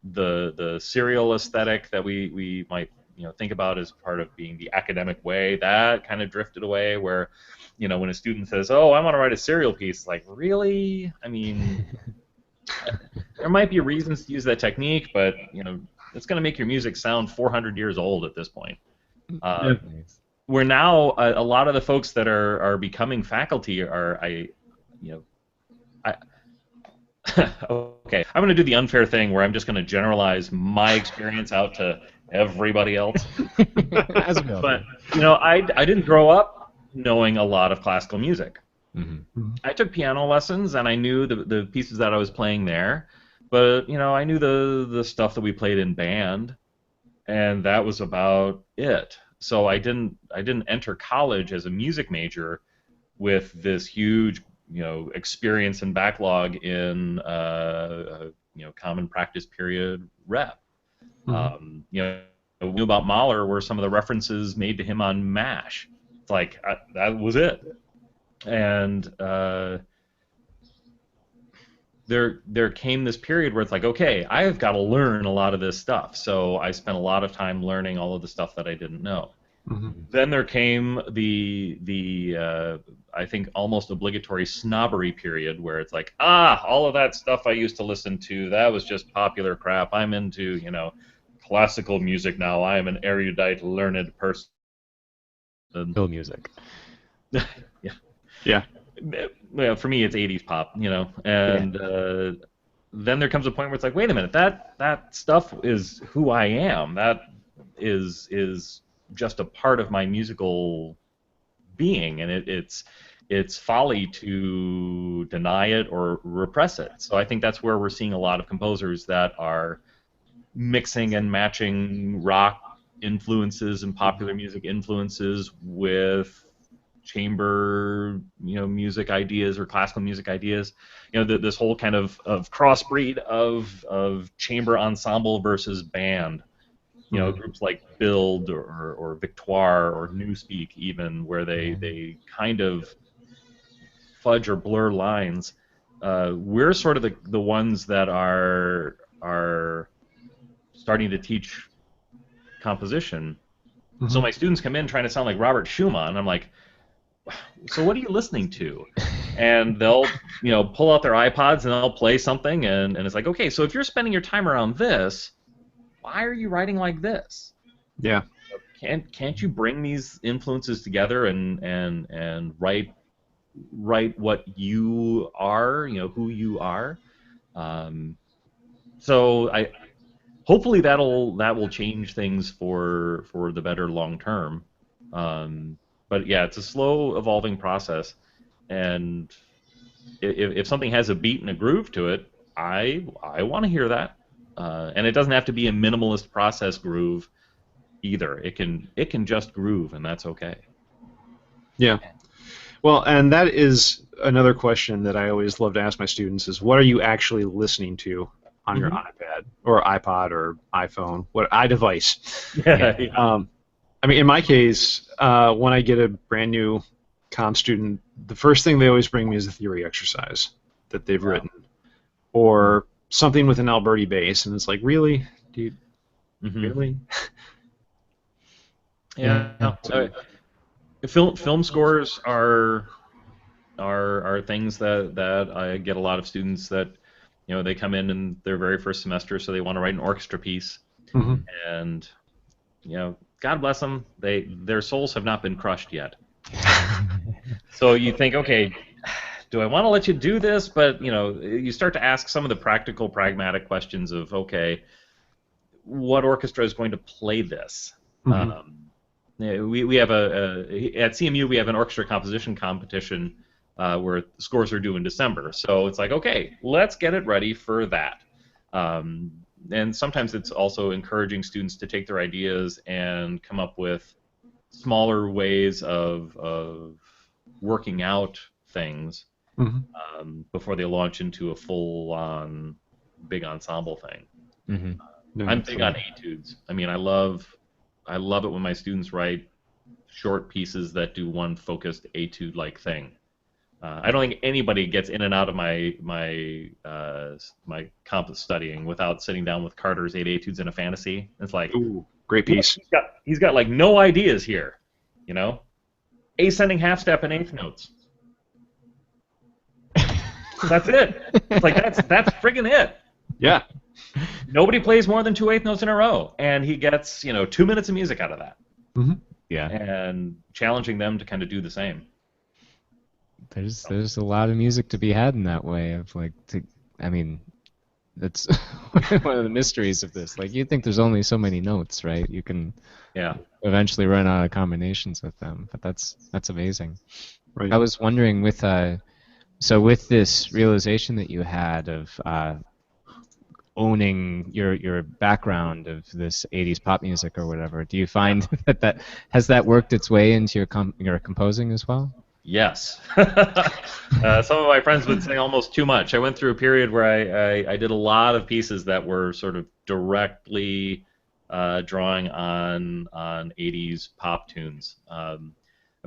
the serial aesthetic that we might think about as part of being the academic way, that kind of drifted away, where when a student says, oh, I want to write a serial piece, like, really? I mean, there might be reasons to use that technique, but it's going to make your music sound 400 years old at this point. Yeah. Where now a lot of the folks that are becoming faculty okay, I'm going to do the unfair thing where I'm just going to generalize my experience out to everybody else. As we all But do. I didn't grow up knowing a lot of classical music. Mm-hmm. I took piano lessons, and I knew the pieces that I was playing there, but I knew the stuff that we played in band, and that was about it. So I didn't enter college as a music major with this huge experience and backlog in common practice period rep. We knew about Mahler were some of the references made to him on MASH. It's like that was it. And there came this period where it's like, okay, I've got to learn a lot of this stuff. So I spent a lot of time learning all of the stuff that I didn't know. Mhm. Then there came the I think almost obligatory snobbery period where it's like, all of that stuff I used to listen to, that was just popular crap. I'm into classical music now. I am an erudite, learned person. Real music. Yeah. Yeah. Well, for me, it's 80s pop, and then there comes a point where it's like, wait a minute, that stuff is who I am. That is just a part of my musical being, and it's folly to deny it or repress it. So I think that's where we're seeing a lot of composers that are mixing and matching rock influences and popular music influences with chamber, music ideas or classical music ideas. This whole kind of crossbreed of chamber ensemble versus band. Groups like Build or Victoire or Newspeak even, where they kind of fudge or blur lines. We're sort of the ones that are starting to teach composition. So my students come in trying to sound like Robert Schumann. I'm like, so what are you listening to? And they'll pull out their iPods and they'll play something, and it's like, okay, so if you're spending your time around this, why are you writing like this? Yeah. Can't you bring these influences together and write what you are, who you are? So hopefully that will change things for the better long term. But yeah, it's a slow evolving process, and if something has a beat and a groove to it, I want to hear that. And it doesn't have to be a minimalist process groove either. It can just groove, and that's okay. Yeah. Well, and that is another question that I always love to ask my students is, what are you actually listening to on your iPad or iPod or iPhone, what iDevice? Yeah. I mean, in my case, when I get a brand new comm student, the first thing they always bring me is a theory exercise that they've written, or something with an Alberti bass, and it's like, really, dude, really? Yeah. Film scores are things that I get a lot of students that they come in their very first semester, so they want to write an orchestra piece, and God bless them, their souls have not been crushed yet. So you think, okay, do I want to let you do this? But you start to ask some of the practical, pragmatic questions of, okay, what orchestra is going to play this? We have at CMU we have an orchestra composition competition where scores are due in December. So it's like, okay, let's get it ready for that. And sometimes it's also encouraging students to take their ideas and come up with smaller ways of working out things before they launch into a full-on big ensemble thing. I'm big on etudes. I mean, I love it when my students write short pieces that do one focused etude-like thing. I don't think anybody gets in and out of my comp studying without sitting down with Carter's 8 Etudes in a Fantasy. It's like, ooh, great piece. He's got like no ideas here, ascending half step and eighth notes. That's it. It's like that's friggin' it. Yeah. Nobody plays more than 2 eighth notes in a row, and he gets 2 minutes of music out of that. Yeah. And challenging them to kind of do the same. There's a lot of music to be had in that way of I mean, that's one of the mysteries of this. Like, you'd think there's only so many notes, right? You can eventually run out of combinations with them, but that's amazing. Right. I was wondering with this realization that you had of owning your background of this 80s pop music or whatever, do you find that has that worked its way into your composing as well? Yes. Some of my friends would say almost too much. I went through a period where I did a lot of pieces that were sort of directly drawing on 80s pop tunes. A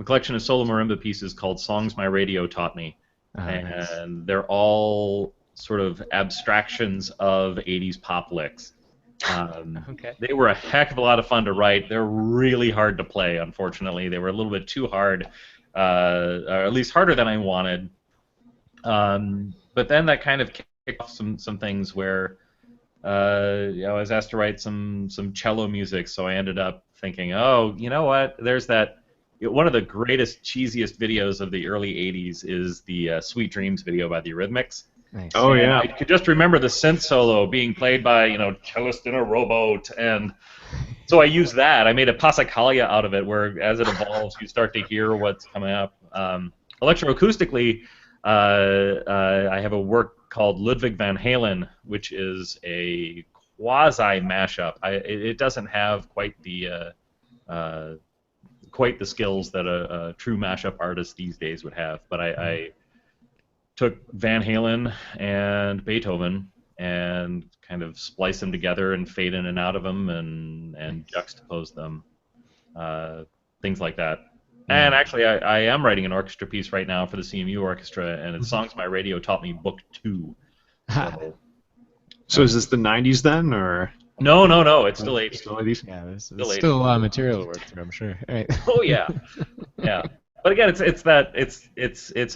collection of solo marimba pieces called Songs My Radio Taught Me. Nice. And they're all sort of abstractions of 80s pop licks. Okay. They were a heck of a lot of fun to write. They're really hard to play, unfortunately. They were a little bit too hard. Or at least harder than I wanted. But then that kind of kicked off some things where I was asked to write some cello music, so I ended up thinking, oh, you know what? There's that. One of the greatest, cheesiest videos of the early 80s is the Sweet Dreams video by the Eurythmics. Nice. Oh, yeah. I could just remember the synth solo being played by, cellist in a rowboat, and so I used that. I made a passacaglia out of it, where as it evolves, you start to hear what's coming up. Electro-acoustically, I have a work called Ludwig van Halen, which is a quasi mashup. It doesn't have quite the quite the skills that a true mashup artist these days would have. But I took Van Halen and Beethoven and kind of spliced them together and fade in and out of them and juxtapose them, things like that. And actually, I am writing an orchestra piece right now for the CMU Orchestra, and it's Songs My Radio Taught Me Book 2. So is this the 90s then, or? No, it's still 80s. Still 80s? Yeah, there's Still still a lot of material to work through, I'm sure. Right. Oh yeah, yeah. But again, it's a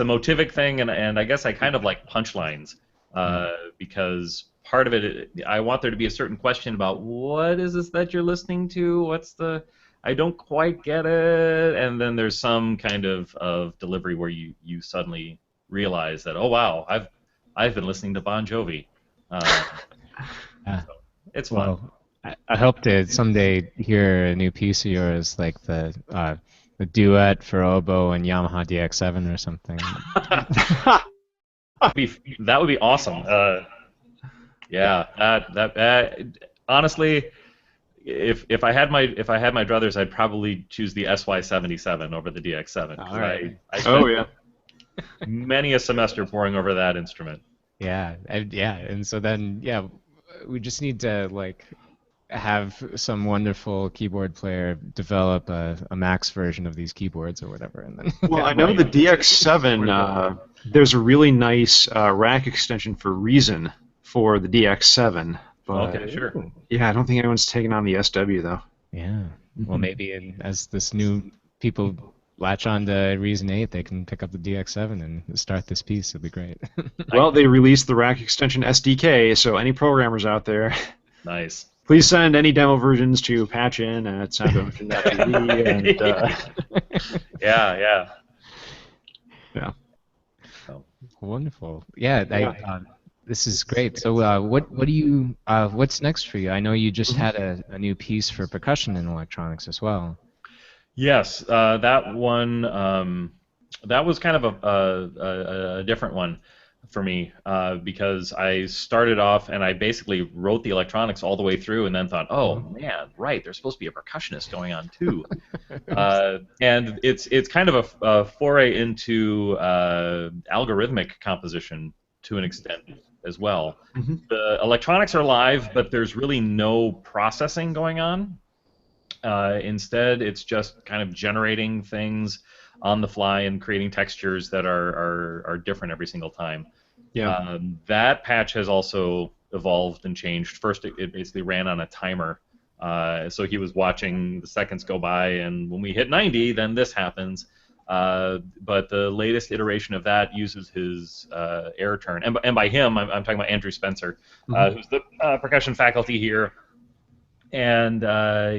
motivic thing, and I guess I kind of like punchlines because part of it, I want there to be a certain question about what is this that you're listening to? What's the I don't quite get it, and then there's some kind of delivery where you suddenly realize that, oh wow, I've been listening to Bon Jovi. So it's fun. Well, I hope to someday hear a new piece of yours, like the duet for oboe and Yamaha DX7 or something. That would be awesome. Yeah, that honestly, if I had my druthers, I'd probably choose the SY77 over the DX7. All right. I spent Yeah. many a semester poring over that instrument. Yeah, and so then we just need to like have some wonderful keyboard player develop a max version of these keyboards or whatever, and then. Well, I know the DX7. There's a really nice rack extension for Reason for the DX7. But, Okay, sure. Yeah, I don't think anyone's taken on the SW though. Yeah. Well, maybe as this new people latch on to Reason 8, they can pick up the DX7 and start this piece. It'll be great. Well, they released the rack extension SDK, so any programmers out there, Nice. please send any demo versions to patchin@soundocean.tv and Yeah. yeah. Wonderful. Yeah. This is great. So, what do you? What's next for you? I know you just had a new piece for percussion and electronics as well. Yes, that one. That was kind of a different one for me because I started off and I basically wrote the electronics all the way through, and then thought, oh man, right, there's supposed to be a percussionist going on too, and it's kind of a foray into algorithmic composition to an extent as well. The electronics are live, but there's really no processing going on. Instead, it's just kind of generating things on the fly and creating textures that are different every single time. Yeah. That patch has also evolved and changed. First, it basically ran on a timer. So he was watching the seconds go by, and when we hit 90, then this happens. But the latest iteration of that uses his air turn. And by him, I'm talking about Andrew Spencer, who's the percussion faculty here. And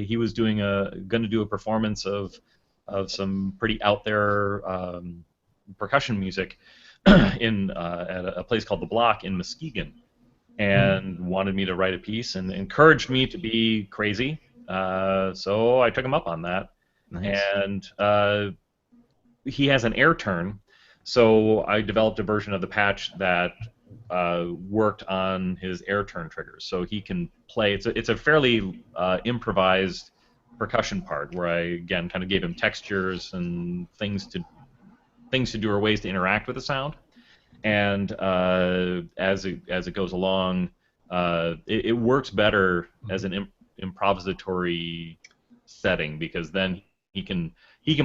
he was going to do a performance of some pretty out there percussion music at a place called The Block in Muskegon, and wanted me to write a piece and encouraged me to be crazy. So I took him up on that. Nice. And he has an air turn, so I developed a version of the patch that worked on his air turn triggers, so he can play. It's a fairly improvised percussion part where I again kind of gave him textures and things to do or ways to interact with the sound. And as it goes along, it works better as an improvisatory setting, because then he can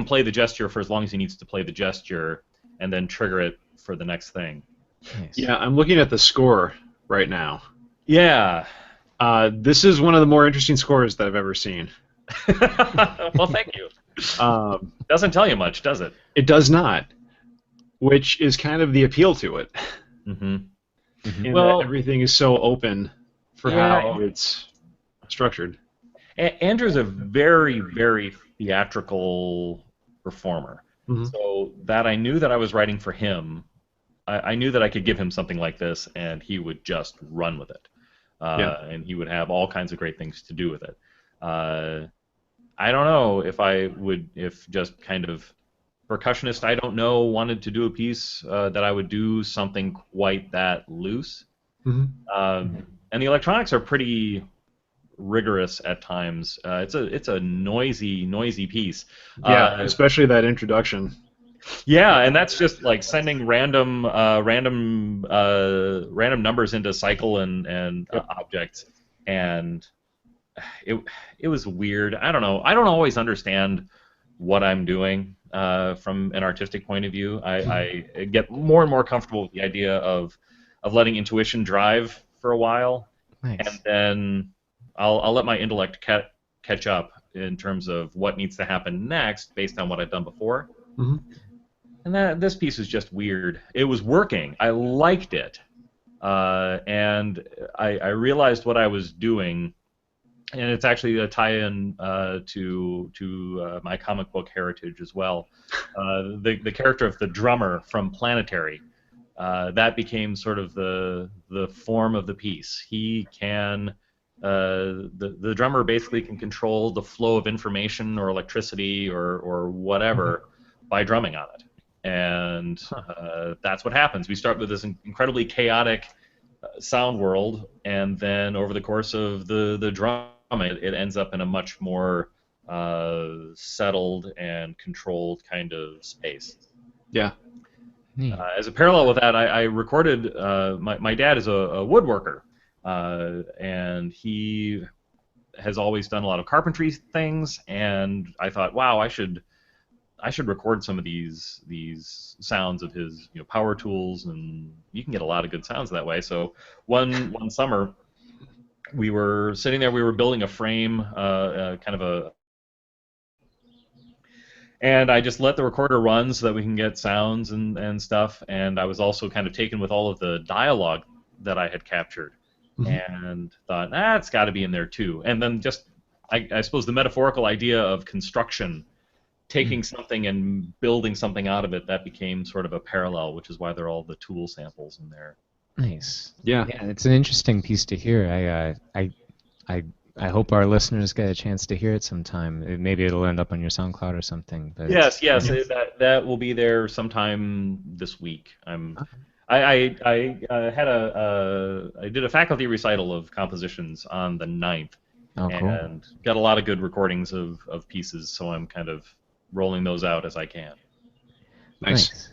play the gesture for as long as he needs to play the gesture, and then trigger it for the next thing. Nice. Yeah, I'm looking at the score right now. Yeah. This is one of the more interesting scores that I've ever seen. Well, thank you. Doesn't tell you much, does it? It does not, which is kind of the appeal to it. Mm-hmm. In Well, that everything is so open for how it's structured. Andrew's a very, very theatrical performer. So that I knew that I was writing for him, I knew that I could give him something like this, and he would just run with it. And he would have all kinds of great things to do with it. I don't know if just kind of percussionist I don't know wanted to do a piece that I would do something quite that loose. And the electronics are pretty rigorous at times. It's a noisy piece. Yeah, especially that introduction. Yeah, and that's just like sending random numbers into cycle and objects, and it it was weird. I don't know. I don't always understand what I'm doing from an artistic point of view. I get more and more comfortable with the idea of letting intuition drive for a while, and Nice. then I'll let my intellect catch up in terms of what needs to happen next based on what I've done before. Hmm. And this piece was just weird. It was working. I liked it, and I realized what I was doing, and it's actually a tie-in to my comic book heritage as well. The character of the drummer from Planetary, that became sort of the form of the piece. He can the drummer basically can control the flow of information or electricity or whatever by drumming on it, and that's what happens. We start with this incredibly chaotic sound world, and then over the course of the drum, it ends up in a much more settled and controlled kind of space. Yeah. Neat. As a parallel with that, I recorded. My dad is a woodworker, and he has always done a lot of carpentry things. And I thought, wow, I should record some of these sounds of his power tools, and you can get a lot of good sounds that way. So one summer, we were sitting there, we were building a frame, kind of a. And I just let the recorder run so that we can get sounds and stuff. And I was also kind of taken with all of the dialogue that I had captured, and thought, it's got to be in there too. And then just, I suppose, the metaphorical idea of construction, taking something and building something out of it, that became sort of a parallel, which is why there are all the tool samples in there. Nice. Yeah. Yeah, it's an interesting piece to hear. I hope our listeners get a chance to hear it sometime. Maybe it'll end up on your SoundCloud or something. But Yes, that will be there sometime this week. I did a faculty recital of compositions on the 9th, Oh, cool. and got a lot of good recordings of pieces, so I'm kind of rolling those out as I can. Nice.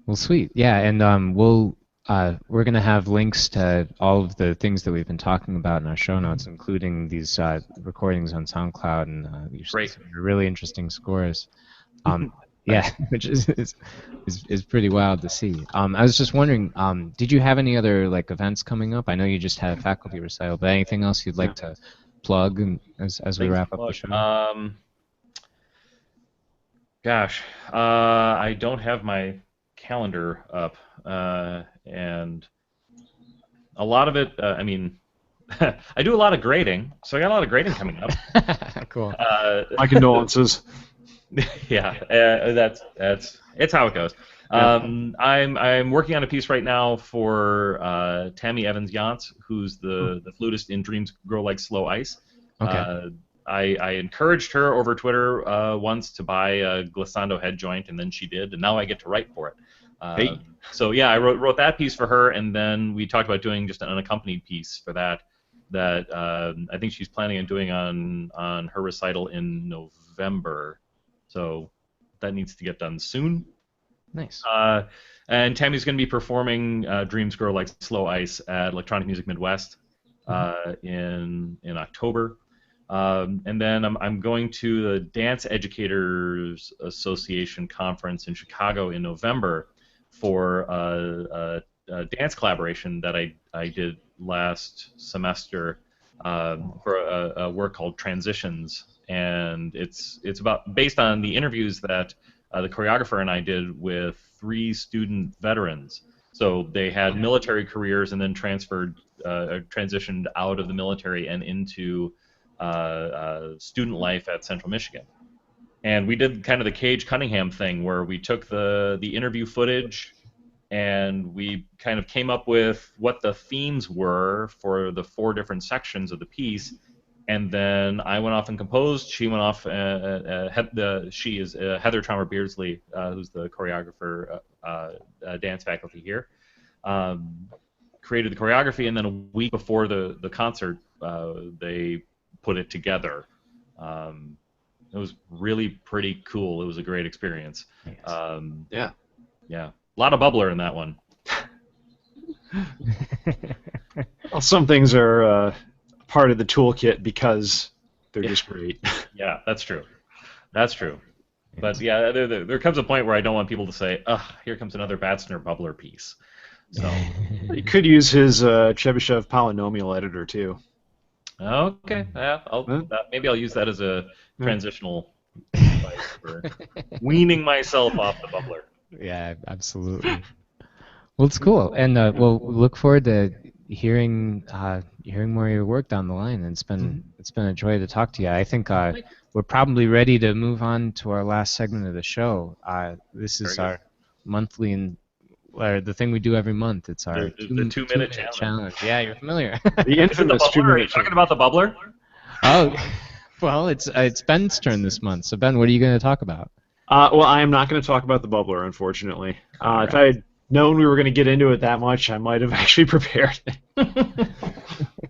Well, sweet. Yeah, and we're gonna have links to all of the things that we've been talking about in our show notes, including these recordings on SoundCloud and Great. some really interesting scores. Yeah, which is pretty wild to see. I was just wondering, did you have any other like events coming up? I know you just had a faculty recital, but anything else you'd like to plug and as we wrap up the show? Gosh, I don't have my calendar up, and a lot of it. I mean, I do a lot of grading, so I got a lot of grading coming up. Cool. My condolences. Yeah, it's how it goes. I'm working on a piece right now for Tammy Evans Yance, who's the flutist in Dreams Grow Like Slow Ice. Okay. I encouraged her over Twitter once to buy a glissando head joint, and then she did, and now I get to write for it. Hey. So yeah, I wrote that piece for her, and then we talked about doing just an unaccompanied piece for that I think she's planning on doing on her recital in November. So that needs to get done soon. Nice. And Tammy's going to be performing Dreams Grow Like Slow Ice at Electronic Music Midwest in October. And then I'm going to the Dance Educators Association conference in Chicago in November for a dance collaboration that I did last semester for a work called Transitions, and it's about based on the interviews that the choreographer and I did with 3 student veterans. So they had military careers and then transitioned out of the military and into student life at Central Michigan. And we did kind of the Cage Cunningham thing where we took the interview footage and we kind of came up with what the themes were for the 4 different sections of the piece. And then I went off and composed. She went off. She is Heather Traumer Beardsley, who's the choreographer, dance faculty here. Created the choreography, and then a week before the concert, they put it together. It was really pretty cool. It was a great experience. Yes. Yeah. Yeah, a lot of bubbler in that one. Well, some things are part of the toolkit because they're just great. Yeah, that's true. That's true. But yeah, there comes a point where I don't want people to say, "Ugh, here comes another Batzner bubbler piece." So You could use his Chebyshev polynomial editor too. okay, yeah, Huh? maybe I'll use that as a Yeah. transitional device for weaning myself off the bubbler. Yeah, absolutely. Well, it's cool, and we'll look forward to hearing more of your work down the line. And it's been a joy to talk to you. I think we're probably ready to move on to our last segment of the show. This is Very our monthly or the thing we do every month. It's our The 2 minute challenge. Yeah, you're familiar. The Is it the infamous bubbler? Are you 2-minute talking about the bubbler? Oh, well, it's Ben's turn this month. So Ben, what are you going to talk about? Well, I am not going to talk about the bubbler, unfortunately. If I had known we were going to get into it that much, I might have actually prepared it.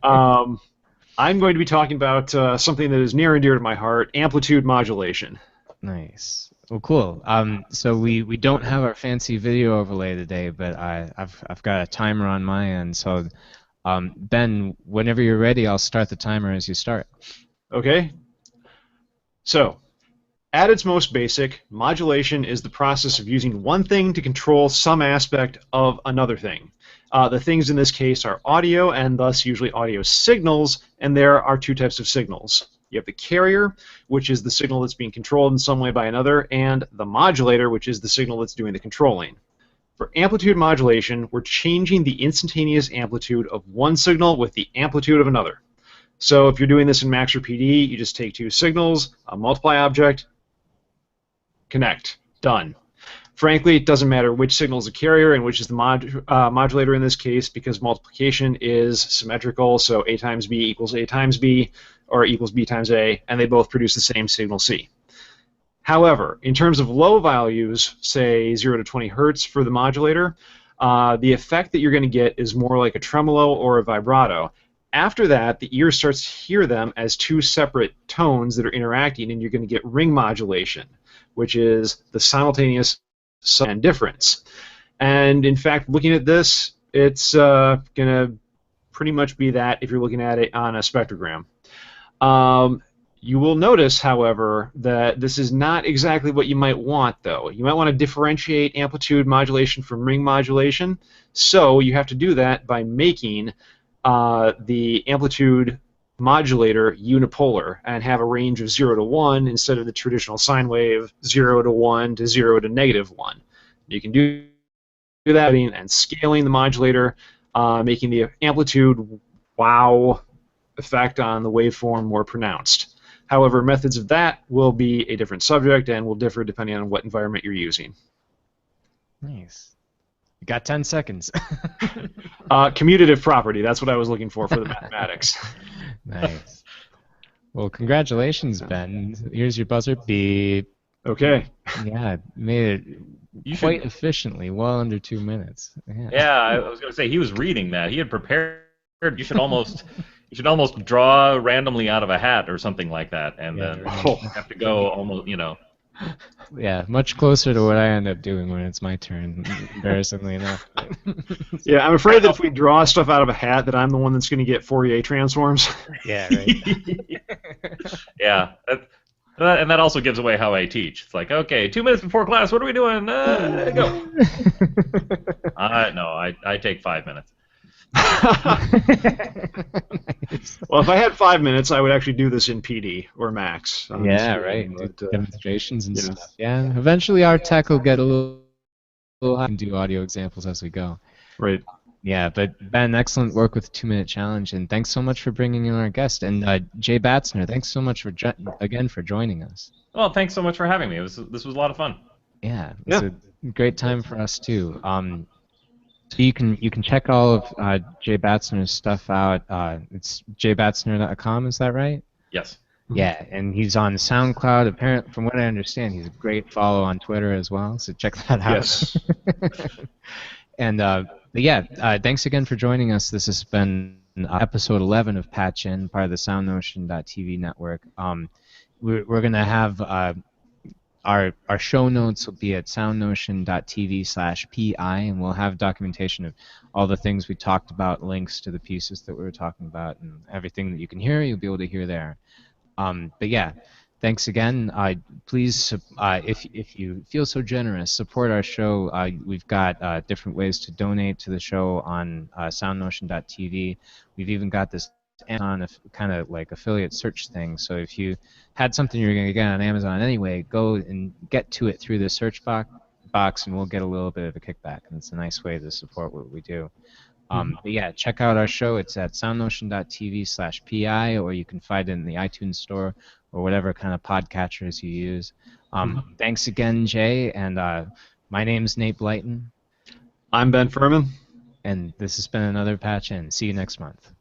I'm going to be talking about something that is near and dear to my heart, amplitude modulation. Nice. Well, cool. So we don't have our fancy video overlay today, but I've got a timer on my end. So, Ben, whenever you're ready, I'll start the timer as you start. Okay? So, at its most basic, modulation is the process of using one thing to control some aspect of another thing. The things in this case are audio, and thus usually audio signals, and there are two types of signals. You have the carrier, which is the signal that's being controlled in some way by another, and the modulator, which is the signal that's doing the controlling. For amplitude modulation, we're changing the instantaneous amplitude of one signal with the amplitude of another. So if you're doing this in Max or PD, you just take two signals, a multiply object, connect, done. Frankly, it doesn't matter which signal is the carrier and which is the modulator in this case, because multiplication is symmetrical, so A times B equals A times B, or equals B times A, and they both produce the same signal C. However, in terms of low values, say 0 to 20 hertz for the modulator, the effect that you're going to get is more like a tremolo or a vibrato. After that, the ear starts to hear them as two separate tones that are interacting, and you're going to get ring modulation, which is the simultaneous sum and difference. And in fact, looking at this, it's going to pretty much be that if you're looking at it on a spectrogram. You will notice, however, that this is not exactly what you might want, though. You might want to differentiate amplitude modulation from ring modulation, so you have to do that by making the amplitude modulator unipolar and have a range of 0 to 1 instead of the traditional sine wave 0 to 1 to 0 to -1. You can do that and scaling the modulator, making the amplitude wow effect on the waveform more pronounced. However, methods of that will be a different subject and will differ depending on what environment you're using. Nice. You got 10 seconds. Commutative property, that's what I was looking for the mathematics. Nice. Well, congratulations, Ben. Here's your buzzer. Beep. Okay. Yeah, made it quite efficiently, well under 2 minutes. Yeah, I was going to say he was reading that. He had prepared. You should almost draw randomly out of a hat or something like that, and then have to go almost, Yeah, much closer to what I end up doing when it's my turn, embarrassingly enough. Yeah, I'm afraid that if we draw stuff out of a hat, that I'm the one that's going to get Fourier transforms. Yeah, right. Yeah, and that also gives away how I teach. It's like, okay, 2 minutes before class, what are we doing? Go. No, I take 5 minutes. Well, if I had 5 minutes, I would actually do this in PD or Max. Yeah, right. Demonstrations and stuff. Yeah, eventually our tech will get a little high and do audio examples as we go. Right. Yeah, but Ben, excellent work with the 2-minute challenge, and thanks so much for bringing in our guest. And Jay Batzner, thanks so much for joining us. Well, thanks so much for having me. This was a lot of fun. Yeah, it's a great time for us too. So you can check all of Jay Batzner's stuff out. It's jaybatzner.com, is that right? Yes. Yeah, and he's on SoundCloud. Apparently, from what I understand, he's a great follow on Twitter as well. So check that out. Yes. And but yeah, thanks again for joining us. This has been episode 11 of Patch In, part of the SoundNotion.tv network. We're going to have our show notes will be at soundnotion.tv/pi, and we'll have documentation of all the things we talked about, links to the pieces that we were talking about, and everything that you can hear, you'll be able to hear there. But yeah, thanks again. Please, if you feel so generous, support our show. We've got different ways to donate to the show on soundnotion.tv. We've even got this Amazon kind of like affiliate search thing. So if you had something you're going to get on Amazon anyway, go and get to it through the search box, and we'll get a little bit of a kickback. And it's a nice way to support what we do. But yeah, check out our show. It's at soundnotion.tv/pi, or you can find it in the iTunes store or whatever kind of podcatchers you use. Thanks again, Jay, and my name's Nate Blyton. I'm Ben Furman. And this has been another Patch In. See you next month.